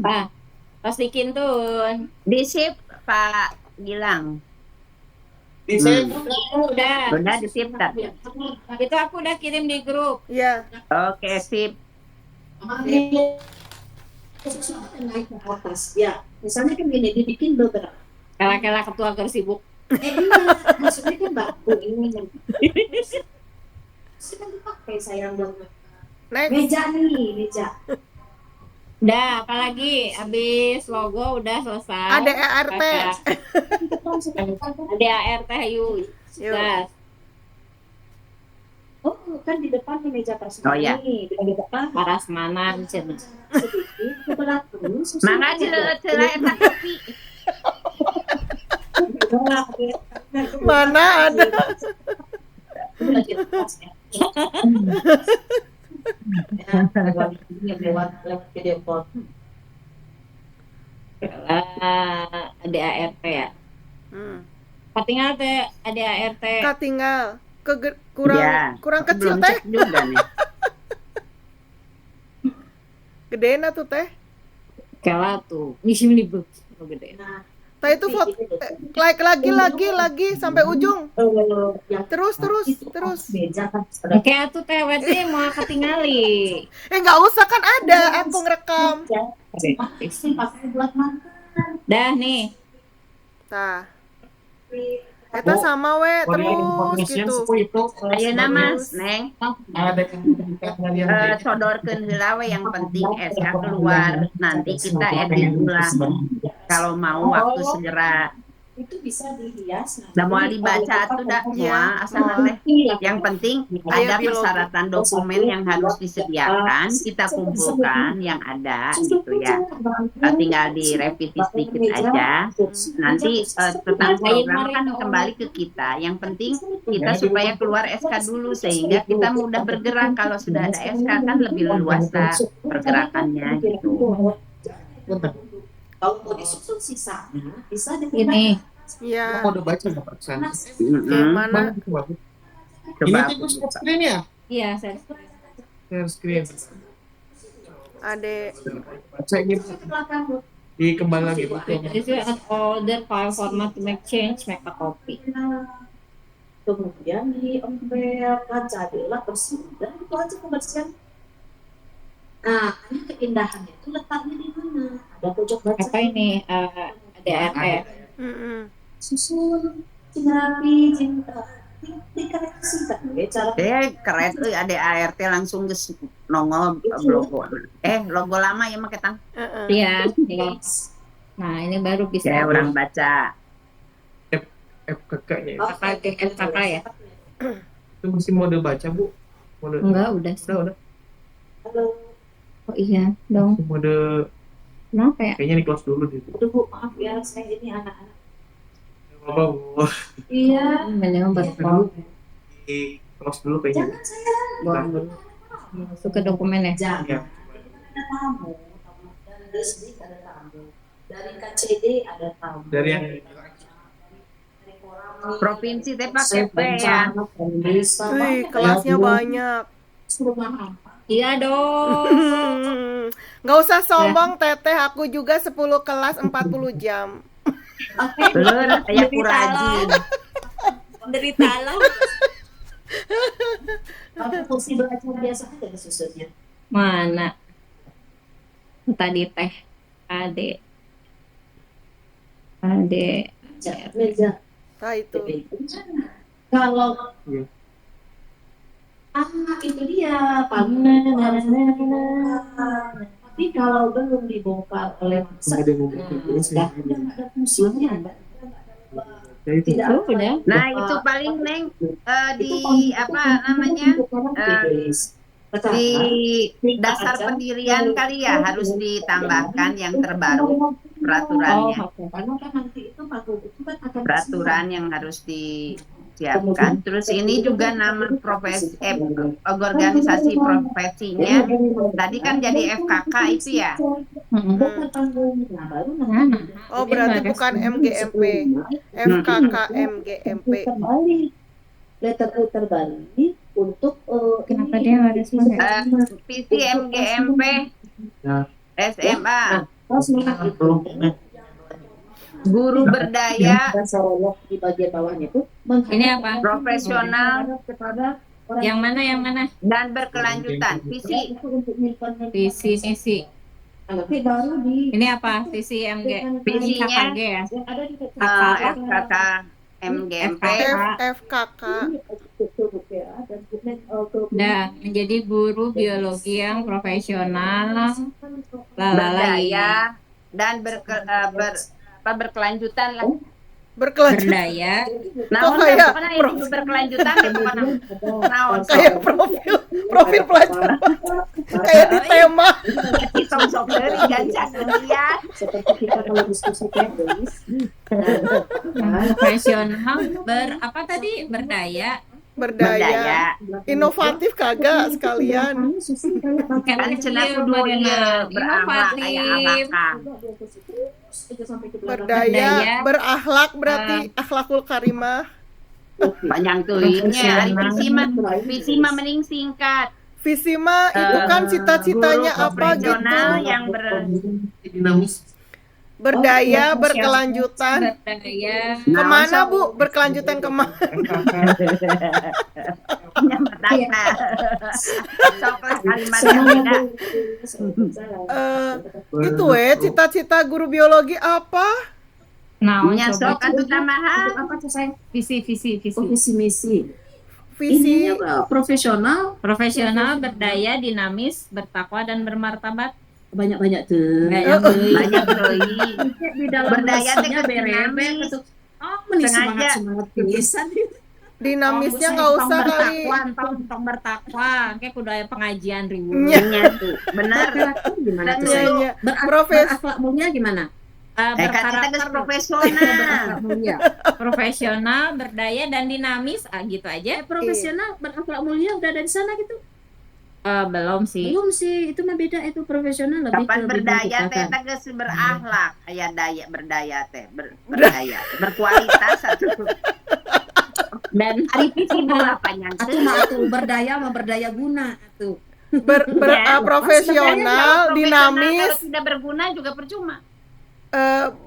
Pak, plastikin tuh. Di sip Pak Gilang. Di save. Udah di sip tak? Itu aku udah kirim di grup. Iya. Oke, sip. Naik ke atas. Ya, misalnya kan gini, dibikin beberapa. Kala-kala ketua sibuk. Iya, maksudnya kan baku ini. Sudah dipakai sayang banget. Next. Meja nih, meja. Udah, apalagi habis logo udah selesai. Ada ERT. Ada ART yuk. Yuk. Gas. Oh, kan di depan nih meja prasmanan Oh, ya. nih, di depan. Parasmanan cenah. Sedikit ke belakang. Mangga celah eta kopi. Mana ada? Lewat video call. Ada ART ya. Hmm. Patinggal teh ada ART. Katinggal. Kurang Ya, kurang aku kecil belum teh. cek juga nih. Gedein tuh teh. Kala tuh. Misi libet. Gede. Nah, Tah itu foto like lagi sampai ujung. Terus. meja kan Oke, atuh teh wetnya mau ketinggali. Nggak usah kan ada aku ngerekam. pakai buat makan. Dah nih. Tah. Eta sama we terus gitu. Ayeuna Mas, Neng. Ada yang Sodorkeun heula we yang penting SK keluar. Nanti kita edit ulang. Kalau mau waktu segera. Itu bisa dihias. Da moal dibaca tuh dah moal asal teh. Yang penting ada persyaratan dokumen yang harus disediakan, kita kumpulkan yang ada gitu ya. Tinggal direvisi sedikit aja. Nanti tentang program kan kembali ke kita. Yang penting kita supaya keluar SK dulu sehingga kita mudah bergerak. Kalau sudah ada SK kan lebih luas pergerakannya gitu. Kalau mau disusun sisanya bisa Ini. Iya. Mau udah baca nggak Pak San? Mana? Ini Coba tuh stop screen ya? Iya, saya. Share screen. Ade. Baca ini di kembali lagi betul. This will add order file format to make change, make a copy. kemudian diempel jadilah bersih dan itu aja kebersihan. Nah, ini keindahannya itu letaknya di mana? Ada pojok baca. Apa ini? Ada ART. Susun, rapi, cinta. Dikoreksi kan? Cara keren ada ART langsung geus nongol logo. Logo lama ya make tang. Iya, iya. Nah, ini baru bisa Saya orang baca. FKK-nya. pakai FKK ya. Itu mesti mode baca, Bu. Mode Enggak, udah. udah. Halo. Oh iya, dong. Mode Kenapa ya? kayaknya di close dulu deh. Aduh, Bu, maaf ya, saya ini anak-anak. Apa, Bu? Iya. Memang Dulu di close dulu kayaknya. Jangan saya buang dulu. Masuk ke dokumen ya. jangan. Ya. Ada tamu. Dari Disney ada tamu. Dari KCD ada tamu. Dari yang Dari Korami. Provinsi teh pakai P ya. Wih, kelasnya banyak. Iya dong. Nggak usah sombong, Teteh. Aku juga 10 kelas 40 jam. Bener, kayak kurajin. Derita lah. Tapi fungsi belajar biasa aja susunnya. Mana? Tadi teh. Ade. Meja. Nah, itu. Kalau Iya. itu dia tapi kalau belum dibongkar oleh masa ada yang ngomong sih. ada fungsinya Ya itu. tidak Udah. Nah, itu paling Neng di apa namanya? Di dasar pendirian kali ya harus ditambahkan yang terbaru peraturannya. oke. karena kan nanti itu paku itu kan akan Peraturan yang harus disiapkan. Terus ini juga nama profesi organisasi profesinya. Tadi kan jadi FKK itu ya. Oh, berarti bukan MGMP. FKK MGMP. Letter terbalik untuk Kenapa dia harus pakai? Visi MGMP Ya. SMA Guru berdaya di bagian bawahnya itu Ini apa? profesional Yang mana? dan berkelanjutan. Visi misi. Tapi baru di Ini apa? Visi MG. Visinya KKG ya. ada di FKK MGMP FKK. Nah, menjadi guru biologi yang profesional. berdaya dan berkelanjutan lah. Berkelanjutan. Berdaya. Nah, Kok kayak pernah ini berkelanjutan ya bukan Kayak profil pelajar. Kayak di tema. sok dari gajah kuliah. seperti kita kalau diskusi teknis. Profesional apa tadi? Berdaya. Berdaya. Inovatif kagak sekalian. Kan cenah kudu ieu beramal aya abaka. Berdaya, berakhlak berarti akhlakul karimah. Panjang teuingnya ari visi mah mending singkat. Visi mah itu kan cita-citanya Guru apa gitu. profesional yang dinamis. Berdaya, berkelanjutan. Berdaya. Kemana Bu? Berkelanjutan kemana? Nyambatna. Soklah kalimatnya beda. Itu cita-cita guru biologi apa? Nah, Nya sok atuh tambahan. Apa tuh saya? visi. Visi misi. Visi Ininya profesional, Profesional, berdaya, dinamis, bertakwa dan bermartabat. banyak tuh. Banyak teuing. Di dalam Berdaya teh mesinya berebe dinamis. gitu. Oh, meni Sengaja. semangat pisan. dinamisnya nggak usah kali. Tong bertakwa, kayak kudu aya pengajian ribu. Nya. Nya tuh. Bener. Gimana Dan tuh Iya, saya? iya. Berakhlak mulia gimana? Kan kita geus profesional. Berakhlak mulia. Profesional, berdaya dan dinamis, gitu aja. Profesional berakhlak mulia udah dari sana gitu. Belum sih. Belum sih, itu mah beda itu profesional lebih Kapan ke berdaya teh bidang geus berakhlak, aya daya berdaya teh berdaya, berkualitas satu. Dan Ari visi bola panjang Atuh mah atuh berdaya mah berdaya guna atuh. Profesional, Kalau dinamis, tidak berguna juga percuma.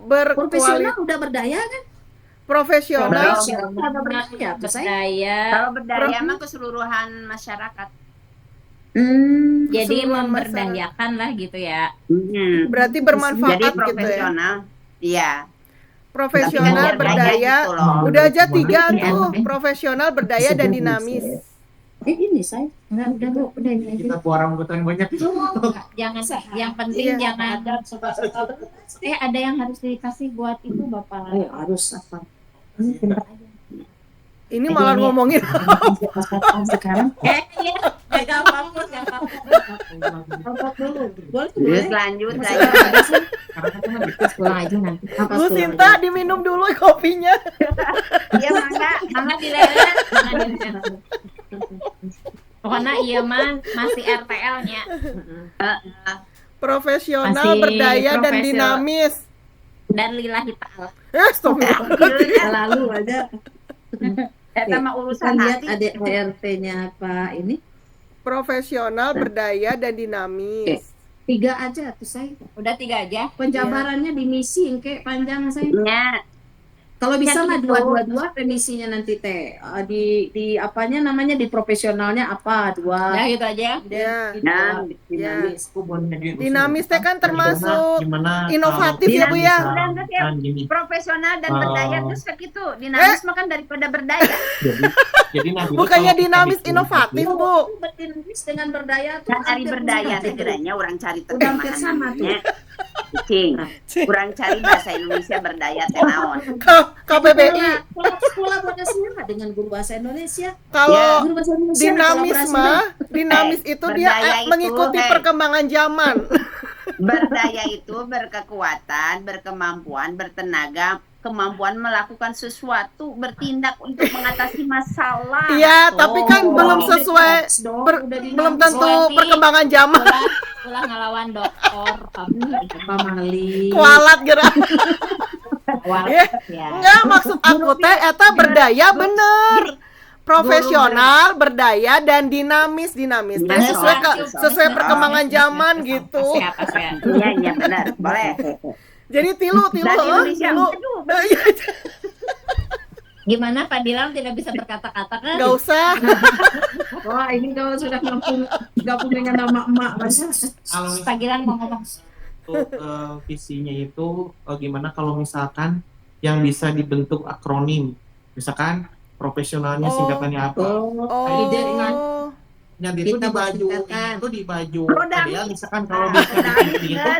berkualitas. Profesional udah berdaya kan? Profesional, Udah berdaya tuh saya. berdaya. Kalau berdaya mah keseluruhan masyarakat. Jadi Keseluruhan memberdayakan lah gitu ya. berarti Jadi bermanfaat gitu ya. profesional. Iya. Profesional, Tapi kan berdaya. gitu loh. Udah aja 3 tuh, profesional, berdaya dan dinamis. Ini saya udah udah ini aja. Kita buah rambutan banyak. Jangan yang penting Iya. jangan ada yang harus dikasih buat itu Bapak. Harus apa? Ini malah ngomongin Sekarang Iya, enggak apa-apa. Terus lanjut. pulang aja nanti. Bu Sinta diminum dulu kopinya. Iya mangga. Mangga dileret. Pokoknya iya man masih RTL-nya. Profesional, Masih berdaya dan profesional. dinamis. Dan lillahi ta'ala. Astagfirullah. Lalu aja Eta mah kita urusan lihat hati. ADRT-nya apa ini? Profesional, berdaya dan dinamis. 3 aja tuh saya. Udah 3 aja. Penjabarannya di misi kayak panjang saya. Nya. Kalau bisa mah gitu. dua remisinya nanti teh. Di apanya namanya di profesionalnya apa? 2. Ya gitu aja. Ya. Nah, Dinamis. Dinamis teh kan termasuk Gimana, inovatif ya Bu ya. profesional dan berdaya terus kayak gitu. Dinamis mah kan daripada berdaya. Jadi Bukannya dinamis inovatif Bu. Dinamis dengan berdaya tuh Kan cari hampir berdaya sama. teh geranya orang cari Udah hampir sama tuh. terjemahannya. Cing, kurang cari bahasa Indonesia berdaya teh naon. KBBI Sekolah bahasa Indonesia dengan guru bahasa Indonesia. kalau Guru bahasa Indonesia dinamis kolaborasi mah, dinamis itu dia berdaya itu, mengikuti perkembangan zaman. Berdaya itu berkekuatan, berkemampuan, bertenaga, kemampuan melakukan sesuatu, bertindak untuk mengatasi masalah. Iya, tapi kan belum sesuai, belum tentu perkembangan zaman. Ulah ngelawan dokter Apa Mali? Kualat gerak. Kuat Eh, ya. Enggak, maksud aku teh eta berdaya bener. profesional, berdaya dan dinamis. Teh Dinamis. sesuai perkembangan zaman gitu. Sehat. Iya benar, boleh. Jadi tilu. Dari Indonesia. Aduh, Gimana Pak Dilam tidak bisa berkata-kata kan? Nggak usah. Wah, ini kalau sudah gabung dengan nama emak, Kalau Pak Gilang mau ngomong. untuk visinya itu gimana kalau misalkan yang bisa dibentuk akronim, misalkan profesionalnya singkatannya apa? Ide ingat. Oh, Yang itu Kita di baju, bersingkatan. itu di baju. Prodamis. Padahal misalkan kalau bisa dibikin itu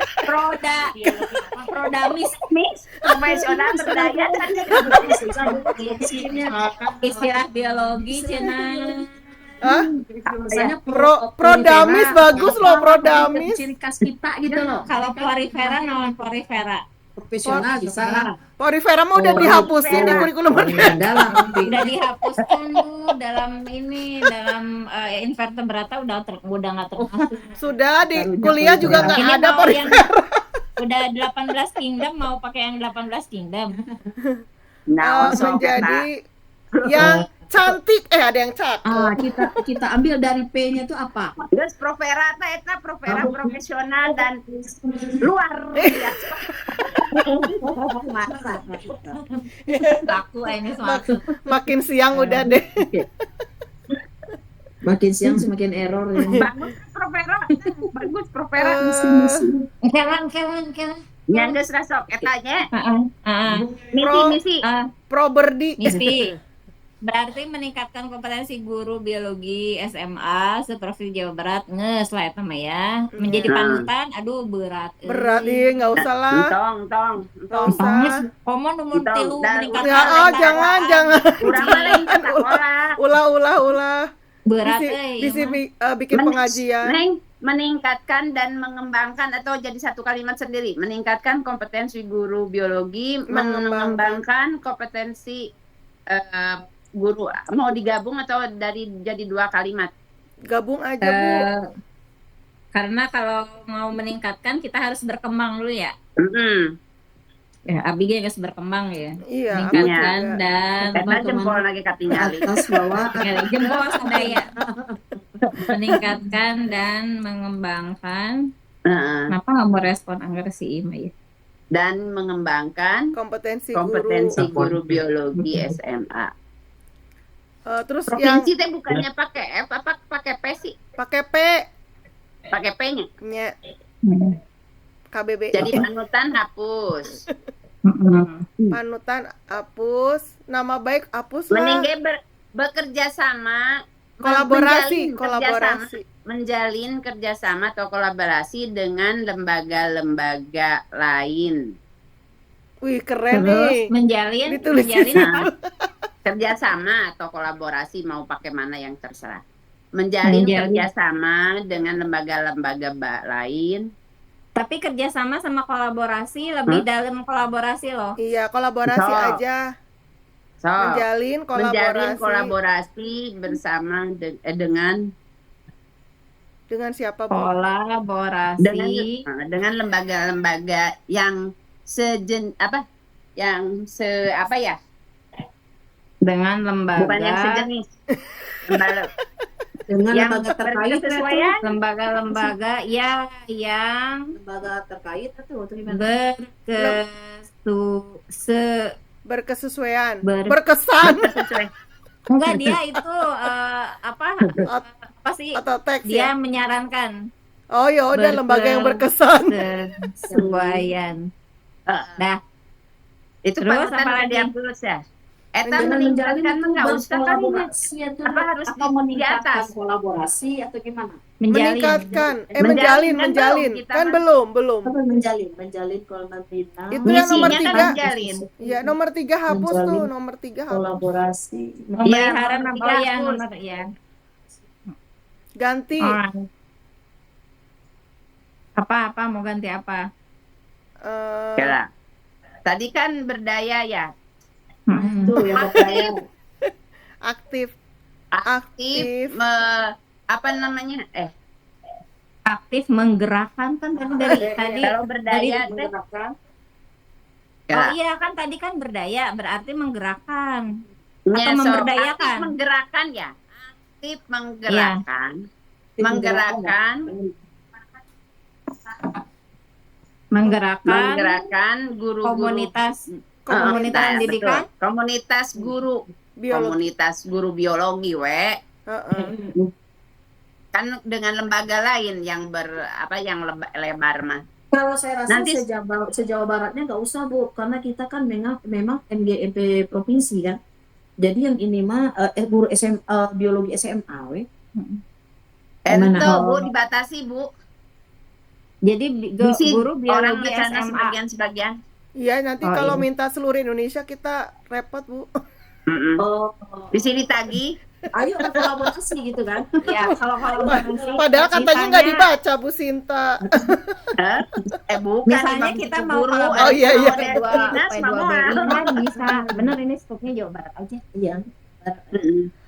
Prodamis. Profesional, berdaya, dan Istilah biologi Cina. Hah? Misalnya Prodamis bagus loh, Prodamis. Ciri khas kita gitu loh. Kalau Porifera non Porifera. Profesional bisa. Porifera mah udah dihapusin di kurikulum merdeka. Adalah Udah dihapuskan tuh dalam invertebrata udah nggak termasuk. Sudah di kuliah juga nggak Ini ada mau yang porifera. udah 18 kingdom mau pakai yang 18 kingdom. Menjadi yang cantik, ada yang cakep. Kita ambil dari P-nya itu apa? terus Profera eta Profera profesional dan luar biasa. Laku ini suatu. Makin siang udah deh. Makin siang semakin error ya. Bagus Profera. Kelan. Nyanggeus rasok etanya Pro- misi Proberdi. Misi. Berarti meningkatkan kompetensi guru biologi SMA seprovinsi Jawa Barat nges lah eta mah ya. Menjadi panutan, aduh berat. Berat nggak usah lah. tong Nggak usah. Komo nomor Entong, 3 dan- meningkatkan. Ya, jangan. urang mah lain ke sekolah. Ulah. Berat Bisi bikin pengajian. Neng, meningkatkan dan mengembangkan atau jadi satu kalimat sendiri, meningkatkan kompetensi guru biologi, mengembangkan kompetensi guru. Mau digabung atau jadi dua kalimat? Gabung aja, Bu. Karena kalau mau meningkatkan kita harus berkembang dulu ya. Mm-mm. Ya, Abi harus berkembang ya. Iya, Meningkatkan aku juga. dan Karena jempol lagi katingali. Atas bawah jempol sadaya. Meningkatkan dan mengembangkan. Heeh. Kenapa nggak mau respon anggar si Ima ya? Dan mengembangkan Kompetensi guru biologi SMA. Terus Provinsi teh bukannya pakai F apa pakai P sih? pakai P Pakai P-nya. nya KBB. Jadi panutan hapus. Panutan hapus, nama baik hapus lah. Mending bekerja sama, Kolaborasi. menjalin kerjasama atau kolaborasi dengan lembaga-lembaga lain. Wih, keren Terus nih. menjalin Ditulis. apa? Kerjasama atau kolaborasi mau pakai mana yang terserah. Menjalin kerjasama dengan lembaga-lembaga lain. Tapi kerjasama sama kolaborasi lebih dalam kolaborasi loh. Iya, kolaborasi So. aja. So, Menjalin kolaborasi bersama dengan siapa, Bu? Kolaborasi dengan lembaga-lembaga yang dengan lembaga bukan yang sejenis. dengan Yang lembaga terkait berkesesuaian. lembaga-lembaga yang lembaga terkait atau gimana? Berkesesuaian. Ber- Berkesan enggak dia itu apa sih atau teks dia ya? menyarankan Oh, ya udah lembaga yang berkesan. kesesuaian. Nah, Itu terus panutan apa lagi? dia tulus ya. Eta meningkatkan enggak usah kali ya. Apa harus di atas? Kolaborasi atau gimana? Meningkatkan. Menjalin, Menjalin. kan Kan belum. Menjalin kolaborasi. Itu yang nomor Misinya kan 3. menjalin. Iya, nomor 3 hapus tuh, Menjalin. nomor 3 hapus. Kolaborasi. Memelihara nomor oh ya, tiga, nomor ya. Ganti. Orang. Apa mau ganti apa? Ya lah. Tadi kan berdaya ya. Itu yang berdaya. Aktif. Aktif apa namanya? Aktif menggerakkan kan tadi Kalau berdaya teh Oh iya kan tadi kan berdaya berarti menggerakkan. Ya, atau so, memberdayakan? aktif menggerakkan ya. Aktif menggerakkan. Menggerakkan Menggerakkan guru-guru komunitas Komunitas. pendidikan. betul. Komunitas guru Biologi. komunitas guru biologi Heeh. kan dengan lembaga lain yang lebar mah. Kalau saya rasa Nanti- sejauh baratnya nggak usah Bu, karena kita kan memang MGMP provinsi kan. Jadi yang ini mah guru biologi SMA we. Gimana? Itu Bu dibatasi Bu. Jadi Bisi guru orang biologi ke sana SMA. sebagian-sebagian. Iya, nanti Oh, kalau iya. minta seluruh Indonesia kita repot, Bu. Oh, Di sini tagih. ayo kolaborasi gitu kan. Ya, kalau Padahal katanya nggak dibaca, Bu Sinta. Bukan Misalnya emang kita buku mau guru. kolaborasi Oh, iya, iya. sama Dinas P2 mah BI mau. kan bisa. Bener ini skopnya Jawa Barat aja. Iya.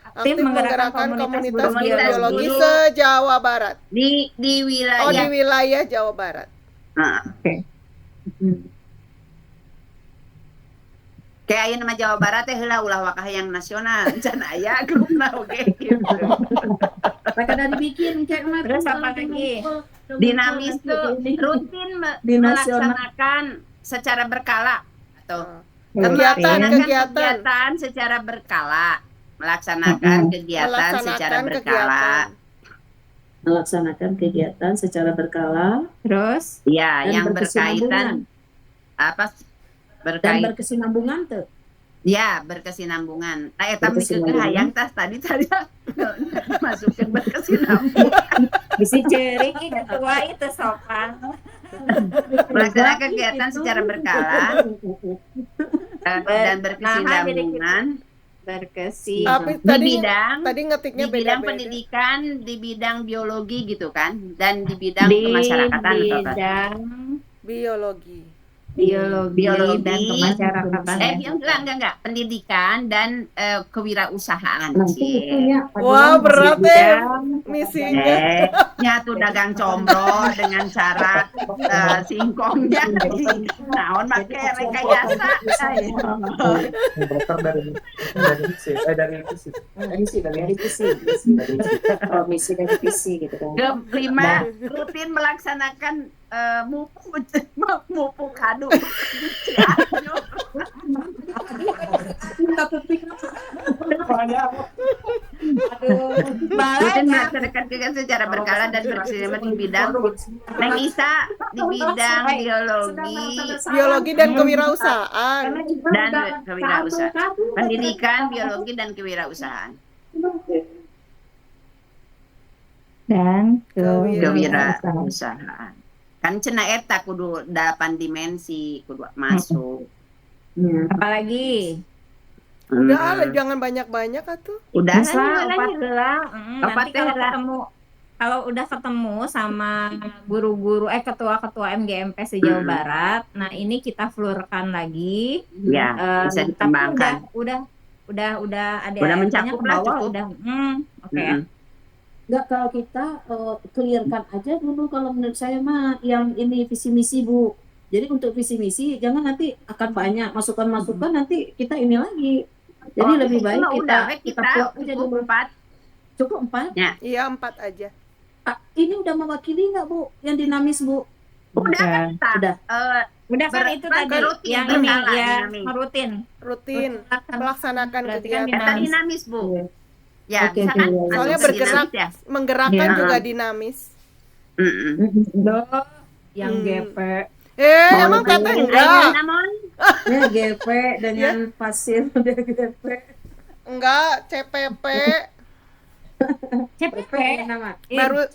Aktif menggerakkan komunitas komunitas guru biologi guru. se-Jawa Barat. Di Oh, wilayah. di wilayah Jawa Barat. Nah, kayak aya nama Jawa Barat teh heula ulah wakah yang nasional. Can aya grupna oge gitu. Mereka dari bikin kayak kemarin. Terus apa lagi? Dinamis tuh rutin Di nasional. melaksanakan secara berkala atau Kegiatan secara berkala, melaksanakan kegiatan secara berkala. Melaksanakan kegiatan secara berkala Terus Ya, dan yang berkesinambungan. berkaitan apa Dan berkait berkesinambungan tuh. ya berkesinambungan. Nah, eta Berkesinambungan. hayang tas tadi masukin berkesinambungan. bisa cering ketua itu sopan. Melaksanakan kegiatan secara berkala dan berkesinambungan Tapi di tadi bidang ngetiknya di bidang beda-beda. pendidikan, di bidang biologi gitu kan, dan di bidang kemasyarakatan di atau apa? bidang Biologi. biologi dan kemasyarakatan. Enggak. Pendidikan dan kewirausahaan. Nanti Cie. itunya Wah, berat ya Bidang misinya. Nyatu dagang combro dengan syarat singkongnya naon make rekayasa. Dokter dari misi dari visi gitu kan. Kelima, rutin melaksanakan mupu kadu. Rutin melaksanakan kegiatan secara berkala dan berkesinambungan di bidang Nisa di bidang Biologi dan kewirausahaan. dan kewirausahaan, pendidikan, biologi dan kewirausahaan. Dan Kewirausahaan. Kan cenah eta kudu 8 dimensi kudu masuk. apalagi Udah, jangan banyak-banyak atuh. Udah bisa lah. nanti Opat kalau lah. kalau udah ketemu sama guru-guru ketua-ketua MGMP se-Jawa Barat, nah ini kita flurkan lagi. Ya, bisa Tapi dikembangkan. udah ada Udah yang mencakup ke lah, bawah, cukup. udah oke ya. Enggak, kalau kita clearkan aja dulu kalau menurut saya mah yang ini visi misi Bu. Jadi untuk visi misi jangan nanti akan banyak masukan-masukan nanti kita ini lagi. Jadi lebih baik kita plot aja dulu. 4. Cukup 4. Iya, 4 aja. Ini udah mewakili nggak Bu yang dinamis Bu? Udah kan? Udah. Udah kan itu tadi rutin, yang ini berkala, ya dinamis. Rutin melaksanakan Berarti kan kegiatan. Eta dinamis, Bu. Ya, Oke, bisa kan? oke. Soalnya Masuk bergerak. dinamis ya. Menggerakkan Iya. juga dinamis. Yang GP, Emang kata Ayo, enggak? namun GP dengan pasir udah GP. Enggak, CPP. CPP nama.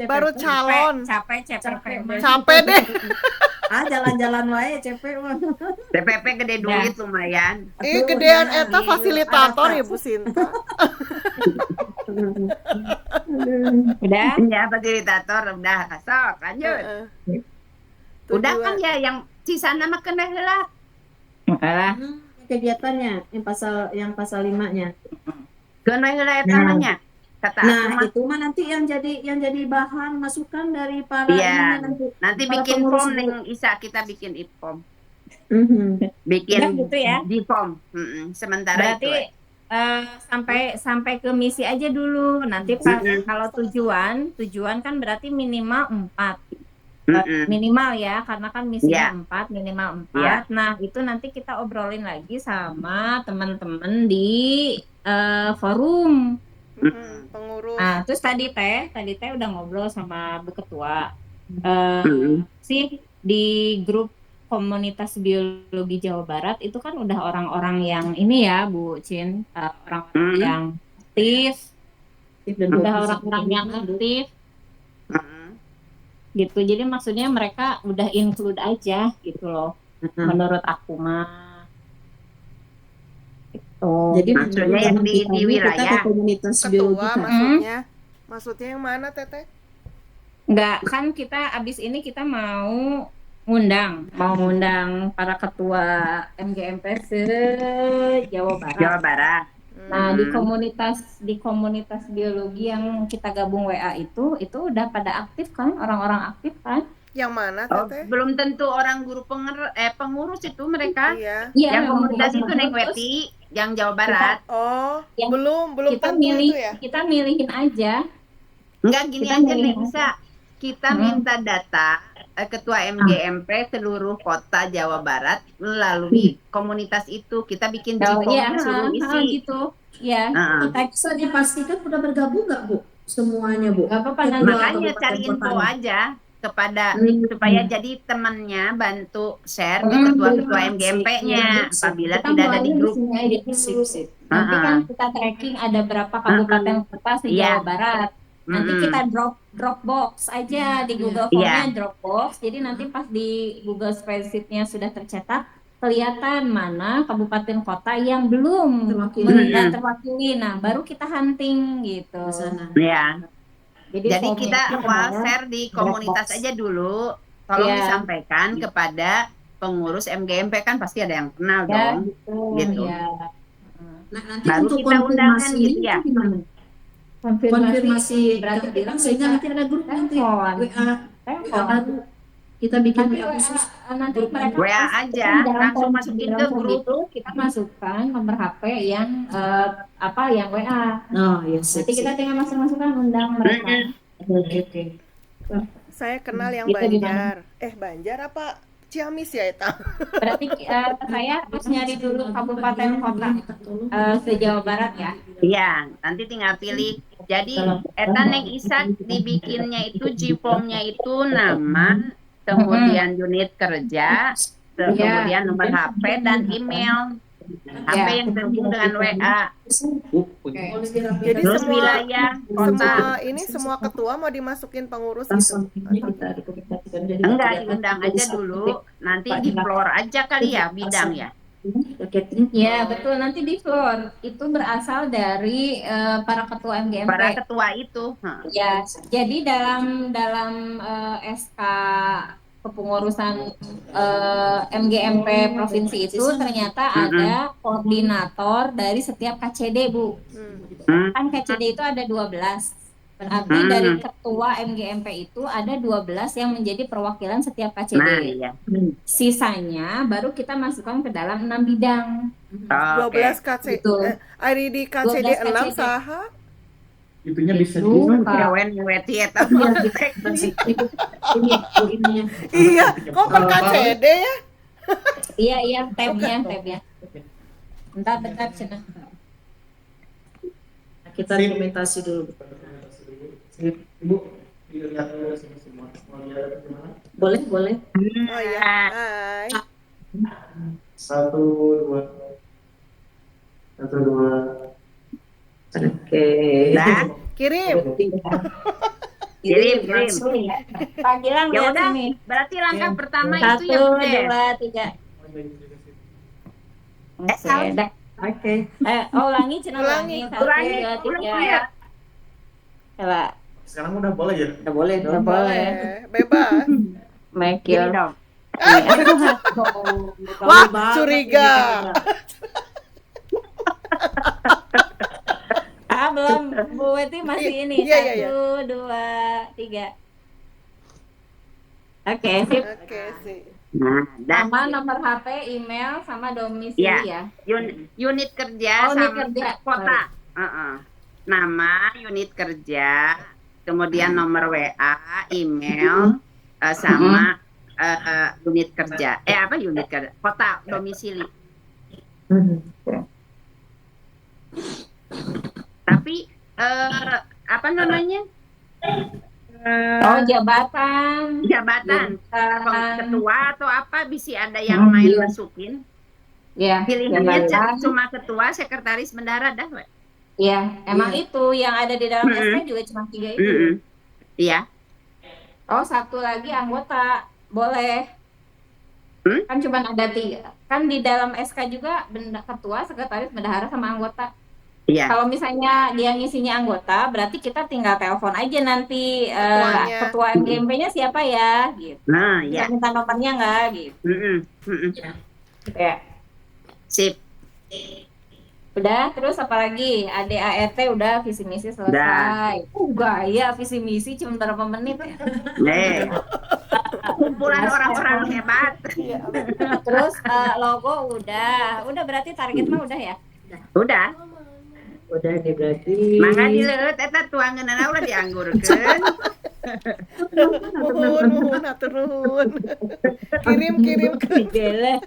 Baru calon. capek Capek deh. Jalan-jalan wae CP mah. TPP gede duit lumayan. Gedean eta fasilitator ya Bu Sinta. udah Ya, fasilitator udah kasok, lanjut. Udah kan ya yang sisa nama kena heula. lah Kegiatannya yang pasal 5-nya. Kena heula eta namanya. Kata aku Nah, mah. itu mah nanti yang jadi bahan masukan dari para Iya. ini Nanti para bikin pengurus form Bu. nih Isa, kita bikin form. Mhm. Bikin Udah gitu ya? di form. Sementara berarti itu. sampai ke misi aja dulu. Nanti kalau tujuan kan berarti minimal 4. Minimal ya, karena kan misinya 4, minimal 4. Nah, itu nanti kita obrolin lagi sama teman-teman di forum. Pengurus. Nah, terus tadi teh udah ngobrol sama Bu Ketua. Sih di grup komunitas biologi Jawa Barat itu kan udah orang-orang yang ini ya Bu Cin, orang-orang yang aktif, udah orang-orang yang aktif gitu. Jadi maksudnya mereka udah include aja gitu loh, menurut aku mah gitu. Jadi maksudnya yang di wilayah komunitas Ketua maksudnya yang mana Teteh? Enggak, kan kita abis ini kita mau ngundang para ketua MGMP se Jawa Barat. Nah, di komunitas biologi yang kita gabung WA itu udah pada aktif kan, orang-orang aktif kan? Yang mana Teteh? Belum tentu orang guru pengurus itu mereka. Iya. Yang komunitas itu Neng Weti, yang Jawa Barat. Belum kita tentu milih, itu ya. Kita milihin aja. Enggak gini kita aja nih bisa. Kita minta data ketua MGMP seluruh kota Jawa Barat melalui komunitas itu. Kita bikin Jipongnya suruh isi. Gitu. Ya. Bisa dipastikan udah bergabung nggak Bu? Semuanya Bu. Makanya cari info aja kepada supaya jadi temannya bantu share ke ketua-ketua MGMP-nya apabila tidak ada di grup. Nanti kan kita tracking ada berapa kabupaten kota se Jawa Barat. Nanti kita Dropbox aja di Google Form-nya Dropbox. Jadi nanti pas di Google Spreadsheet-nya sudah tercetak, kelihatan mana kabupaten kota yang belum terwakili. Nah, baru kita hunting gitu. Iya. Jadi kita share di komunitas aja dulu. Tolong disampaikan kepada pengurus MGMP, kan pasti ada yang kenal dong. Gitu. Nah, nanti baru untuk kita undangan gitu ya. Konfirmasi berarti bilang sehingga nanti ada grup nanti WA baru kita bikin WA khusus nanti mereka WA aja langsung masukin ke grup itu kita masukkan nomor HP yang yang WA. Nanti kita tinggal masukkan undang mereka. Oke. Saya kenal yang Banjar. Banjar apa Ciamis ya itu? Berarti saya harus nyari dulu kabupaten kota se-Jawa Barat ya. Iya, nanti tinggal pilih. Jadi etan yang Isak dibikinnya itu Jipomnya itu nama, kemudian unit kerja, kemudian nomor HP dan email. HP yang terhubung dengan WA. Jadi terus wilayah kota. Semua ketua mau dimasukin pengurus gitu. Enggak, diundang aja dulu. Nanti di floor aja kali ya bidang ya. Ya betul, nanti di floor itu berasal dari para ketua MGMP. Para ketua itu. Ya, jadi dalam SK kepengurusan MGMP provinsi itu ternyata ada koordinator dari setiap KCD, Bu. Kan KCD itu ada 12. Berarti dari ketua MGMP itu ada 12 yang menjadi perwakilan setiap KCD. Nah, iya. Sisanya baru kita masukkan ke dalam 6 bidang. 12 KCD. Ari di KCD 6 saha? Itunya bisa juga. Iya, kok per KCD ya? Iya, tabnya. Bentar, Cina. Kita dokumentasi dulu. Ibu, lihat dulu semua. Boleh. Oh iya. Hai. 1, 2. Oke. Nah, kirim. Pak Gilang ya lihat udah, sini. berarti langkah pertama 1, itu yang 2, 3. Oke. Ulangi Cina. Ulangi. 1, 2, 3. Coba. Sekarang udah boleh ya? Udah boleh. Bebas. Make your dong. Wah, curiga. Belum, Bu Weti masih ini. 1, 2, 3. Oke, sip. Oke, sip. Nah, Sama nomor HP, email, sama domisili ya. unit kerja Unit sama kerja. kota. Nama, unit kerja, kemudian nomor WA, email, sama unit kerja. Apa unit kerja? Kota, domisili. Tapi apa namanya? Jabatan. Ketua atau apa bisa ada yang main masukin. Ya, Pilihannya cuma ketua, sekretaris, bendahara dah, Wak. Iya, emang itu yang ada di dalam SK juga cuma 3 itu. Iya. Satu lagi anggota, boleh. Kan cuma ada 3. Kan di dalam SK juga ketua, sekretaris, bendahara sama anggota. Iya. Kalau misalnya dia ngisinya anggota, berarti kita tinggal telepon aja nanti ketua MGMP-nya siapa ya, gitu. Nah, bisa minta nomornya nggak, gitu. Ya. Sip. Udah, terus apa lagi? ADART udah, visi misi selesai. Gaya visi misi cuma berapa menit ya? Kumpulan orang-orang hebat. Terus logo udah berarti target mah udah ya? Udah nih berarti. Mangga dileut eta tuangeunana ulah dianggurkeun. Nuhun, atur nuhun. Kirim Gele.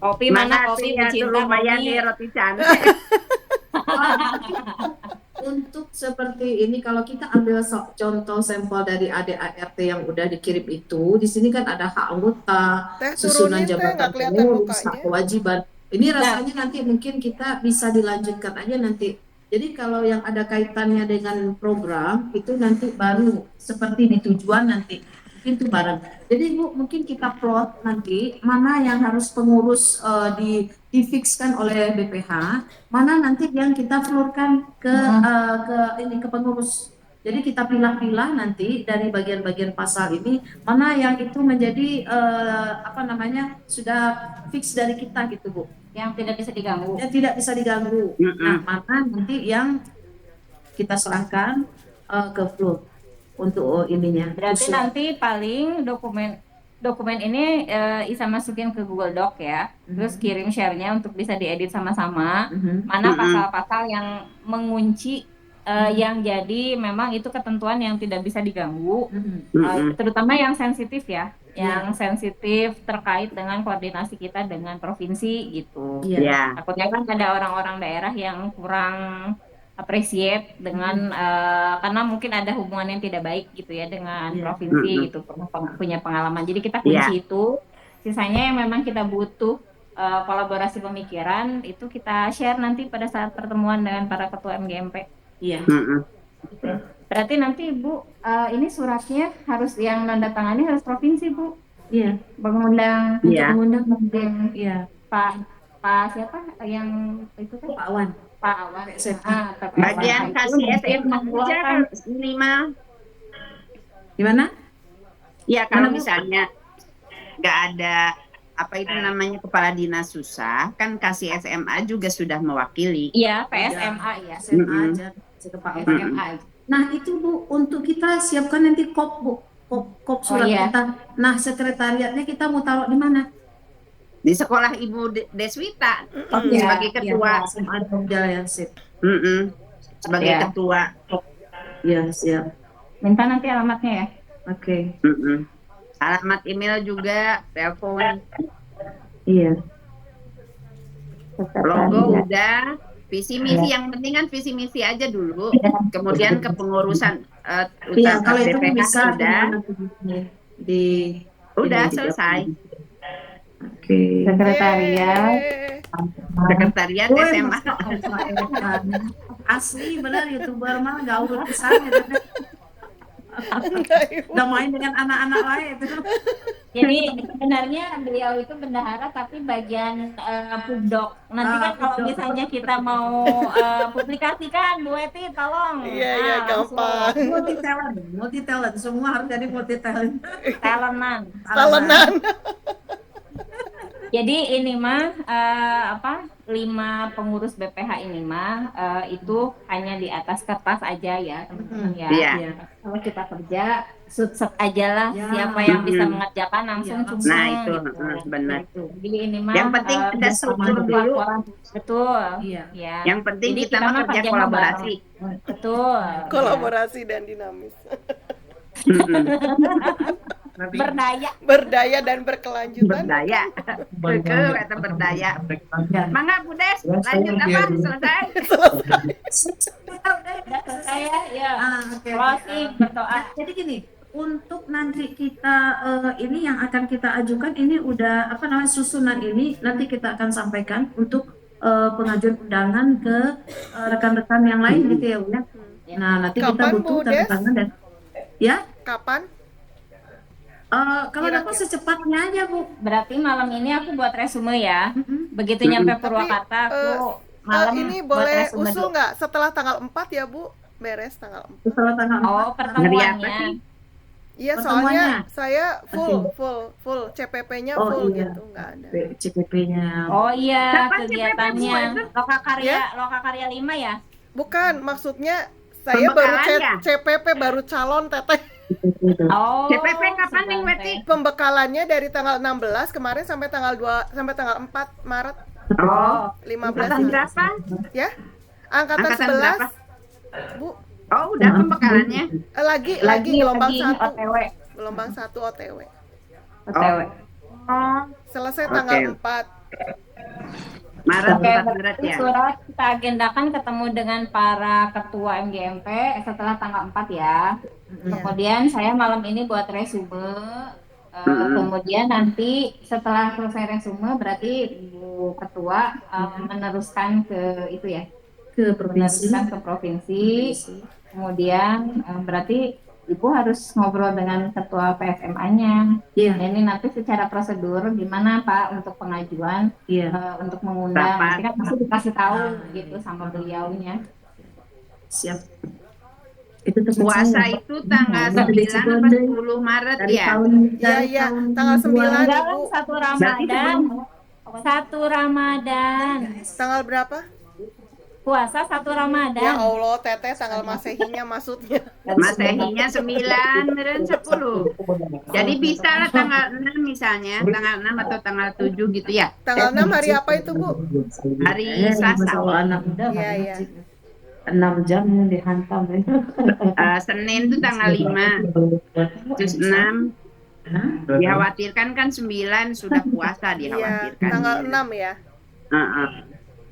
Kopi mana kopi pecinta lumayan kopi. nih roti cantik. Untuk seperti ini kalau kita ambil contoh sampel dari ADART yang udah dikirim itu, di sini kan ada hak anggota, susunan jabatan pengurus, hak kewajiban. Ini rasanya nanti mungkin kita bisa dilanjutkan aja nanti. Jadi kalau yang ada kaitannya dengan program itu nanti baru seperti di tujuan nanti mungkin itu bareng. Jadi Bu mungkin kita plot nanti mana yang harus pengurus difixkan oleh BPH, mana nanti yang kita flurkan ke pengurus. Jadi kita pilah-pilah nanti dari bagian-bagian pasal ini mana yang itu menjadi sudah fix dari kita gitu Bu. Yang tidak bisa diganggu. Yang tidak bisa diganggu. Nah, mana nanti yang kita serahkan ke Flu untuk ininya. Berarti nanti paling dokumen ini Isa masukin ke Google Doc ya. Terus kirim share-nya untuk bisa diedit sama-sama. Mana pasal-pasal yang mengunci yang jadi memang itu ketentuan yang tidak bisa diganggu. Terutama yang sensitif ya. Yang sensitif terkait dengan koordinasi kita dengan provinsi gitu. Takutnya kan ada orang-orang daerah yang kurang appreciate dengan karena mungkin ada hubungan yang tidak baik gitu ya dengan provinsi gitu, punya pengalaman. Jadi kita kunci itu. Sisanya yang memang kita butuh kolaborasi pemikiran itu kita share nanti pada saat pertemuan dengan para ketua MGMP. Iya. Berarti nanti Bu, ini suratnya harus yang nanda tangani harus provinsi Bu. Iya. Mengundang mengundang Pak siapa yang itu kan? Pak Awan. Bagian kasih SMA aja minimal. Gimana? Ya kalau misalnya nggak ada apa itu namanya kepala dinas susah, kan kasih SMA juga sudah mewakili. Iya, PSMA ya. SMA aja, PSMA. Nah itu Bu, untuk kita siapkan nanti kop Bu, kop surat kita. Nah sekretariatnya kita mau taruh di mana? Di sekolah Ibu Deswita sebagai ketua. Sebagai ketua. Iya siap. Minta nanti alamatnya ya. Oke. Alamat email juga, telepon. Iya. Logo udah, visi misi yang penting kan visi misi aja dulu. Kemudian kepengurusan kalau itu bisa udah. Udah selesai. Oke. Sekretariat SMA. Asli benar YouTuber mah gak urut pisan gitu. Udah main dengan anak-anak lain itu. Jadi sebenarnya beliau itu bendahara tapi bagian pubdoc. Nanti kan kalau misalnya kita mau publikasikan Bu Eti tolong. Iya gampang. Multi talent semua harus jadi multi talent. Talentan. Jadi ini mah 5 pengurus BPH ini mah itu hanya di atas kertas aja ya teman-teman ya. Kalau kita kerja sut-sut aja lah, siapa yang bisa mengerjakan langsung cuma Nah itu gitu. benar. Jadi ini mah Yang penting kita struktur dulu. Betul. Iya. Ya. Yang penting Jadi kita mah kerja kerjanya kolaborasi. bareng. Betul. Kolaborasi dan dinamis. Berdaya. Berdaya dan berkelanjutan. Berdaya. Kata berdaya. Mangga Bu Des, lanjut apa? Selesai. Saya ya Oke. closing berdoa. Jadi gini, untuk nanti kita ini yang akan kita ajukan ini udah apa namanya susunan ini nanti kita akan sampaikan untuk pengajuan undangan ke rekan-rekan yang lain gitu ya Bu ya. Nah nanti kita Kapan, butuh Bu tanda Des? tangan dan ya Kapan? kalau dapat secepatnya aja Bu. Berarti malam ini aku buat resume ya. Mm-mm. Begitu nyampe Purwakarta aku malam Ini buat boleh resume usul dulu. nggak setelah tanggal 4 ya Bu? Beres tanggal 4. Setelah tanggal Oh, 4. pertemuannya. Iya, Pertemuannya. soalnya saya full CPP-nya Oh, full iya. gitu, nggak ada. CPP-nya. Oh iya, Kapan sih kegiatannya PPP? Lokakarya 5 ya? Bukan, maksudnya saya baru Pembekalannya. CPP baru calon teteh. Oh. CPP kapan nih, Weti? Pembekalannya dari tanggal 16 kemarin sampai tanggal 4 Maret Oh, 15 angkatan ini. berapa? Ya. Angkatan Angkatan 11. berapa? Bu, Oh, udah pembekalannya. lagi gelombang lagi 1. OTW. Gelombang 1 OTW. OTW. Oh, Selesai Oke. tanggal 4. Maret, Oke, 4 Maret berarti ya. surat kita agendakan ketemu dengan para ketua MGMP setelah tanggal 4 ya. Kemudian saya malam ini buat resume. Kemudian nanti setelah selesai resume berarti Bu Ketua meneruskan ke itu ya. Ke provinsi. Meneruskan ke provinsi. Kemudian berarti Ibu harus ngobrol dengan ketua PSMA-nya. Iya. Ini nanti secara prosedur gimana Pak untuk pengajuan Iya. untuk mengundang. Rapat. Nanti kan pasti dikasih tahu gitu sama beliaunya. Siap. Itu pesan Puasa saya, Pak. itu tanggal Nah, 9 apa Cikonde. 10 Maret Dari ya? tahun Iya, tanggal 9 Enggak, Ibu. satu Berarti Ramadan. Satu Ramadan. Tanggal berapa? Puasa satu Ya Ramadan. Allah, teteh tanggal Masehinya maksudnya. Masehinya 9 dan 10. Jadi bisa lah tanggal 6 misalnya, tanggal 6 atau tanggal 7 gitu ya. Tanggal 6 hari apa itu, Bu? Hari Selasa. Masalah anak muda. Iya, iya. 6 jam dihantam. Senin itu tanggal 5, terus 6. Dikhawatirkan kan 9 sudah puasa Iya, dikhawatirkan. tanggal 6 ya. Heeh.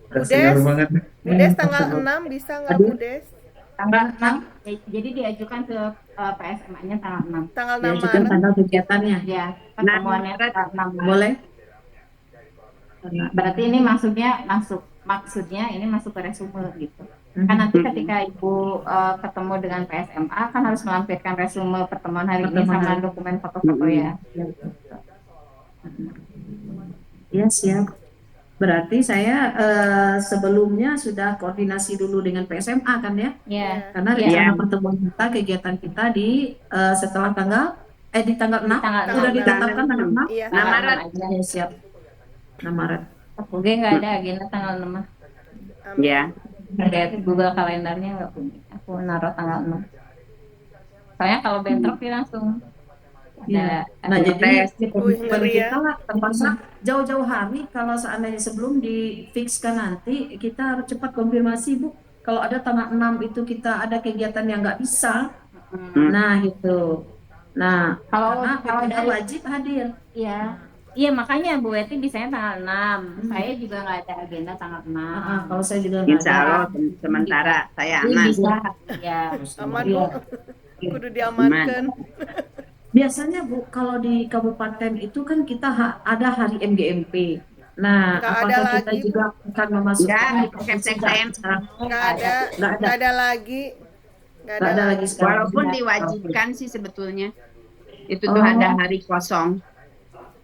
Budes tanggal 6 bisa nggak Budes? Tanggal 6. Jadi diajukan ke PSMA-nya tanggal 6. Tanggal 6 Diajukan Maret. tanggal kegiatannya. Ya, pertemuannya tanggal 6. Boleh? Berarti ini maksudnya ini masuk ke resume gitu. Kan nanti ketika Ibu ketemu dengan PSMA kan harus melampirkan resume pertemuan hari ini sama dokumen foto-foto ya. Ya, siap. Berarti saya sebelumnya sudah koordinasi dulu dengan PSMA kan ya? Ya. Karena rencana pertemuan kita, kegiatan kita di setelah di tanggal 6 Tanggal sudah 6. ditetapkan tanggal 6. Iya. 6 Maret. Ya, siap. 6 Maret. Oke, nggak ada agenda tanggal 6. Ya. Lihat Google kalendernya nggak punya. Aku naruh tanggal 6. Soalnya kalau bentrok dia langsung Ya. ada. Nah, jadi ngeri ya. kita terpaksa jauh-jauh hari kalau seandainya sebelum difikskan nanti kita harus cepat konfirmasi Bu. Kalau ada tanggal 6 itu kita ada kegiatan yang nggak bisa. Nah, gitu. Nah, Kalau kita dari wajib hadir. Iya. Iya, makanya Bu Weti bisanya tanggal 6. Saya juga nggak ada agenda tanggal 6. Kalau saya juga nggak Insya ada. Allah sementara saya Jadi aman. bisa ya. Aman, Iya. Bu. Kudu diamankan. Biasanya Bu, kalau di kabupaten itu kan kita ada hari MGMP. Nah, Nggak apakah ada kita lagi, juga akan memasukkan Nggak, di provinsi KPSM. sekarang? Nggak ada lagi. Nggak Nggak ada lagi sekarang. Walaupun diwajibkan sih sebetulnya. Itu tuh Oh. ada hari kosong.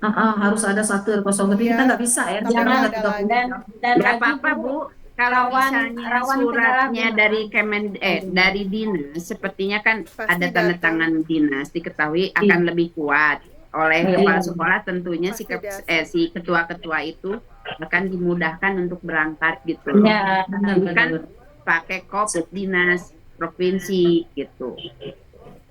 Harus ada 1 kosong, tapi Iya. kita nggak bisa ya. Tapi Jangan nggak ada ada 30. Dan Nggak lagi, apa-apa Bu. Kalau misalnya rawan suratnya penyalahgunaan. dari dinas, sepertinya kan Pasti ada tanda datang. tangan dinas, diketahui akan lebih kuat oleh Iya. kepala sekolah. Tentunya Pasti si ketua-ketua itu akan dimudahkan untuk berangkat gitu. Ya, Kan pakai kop dinas provinsi gitu.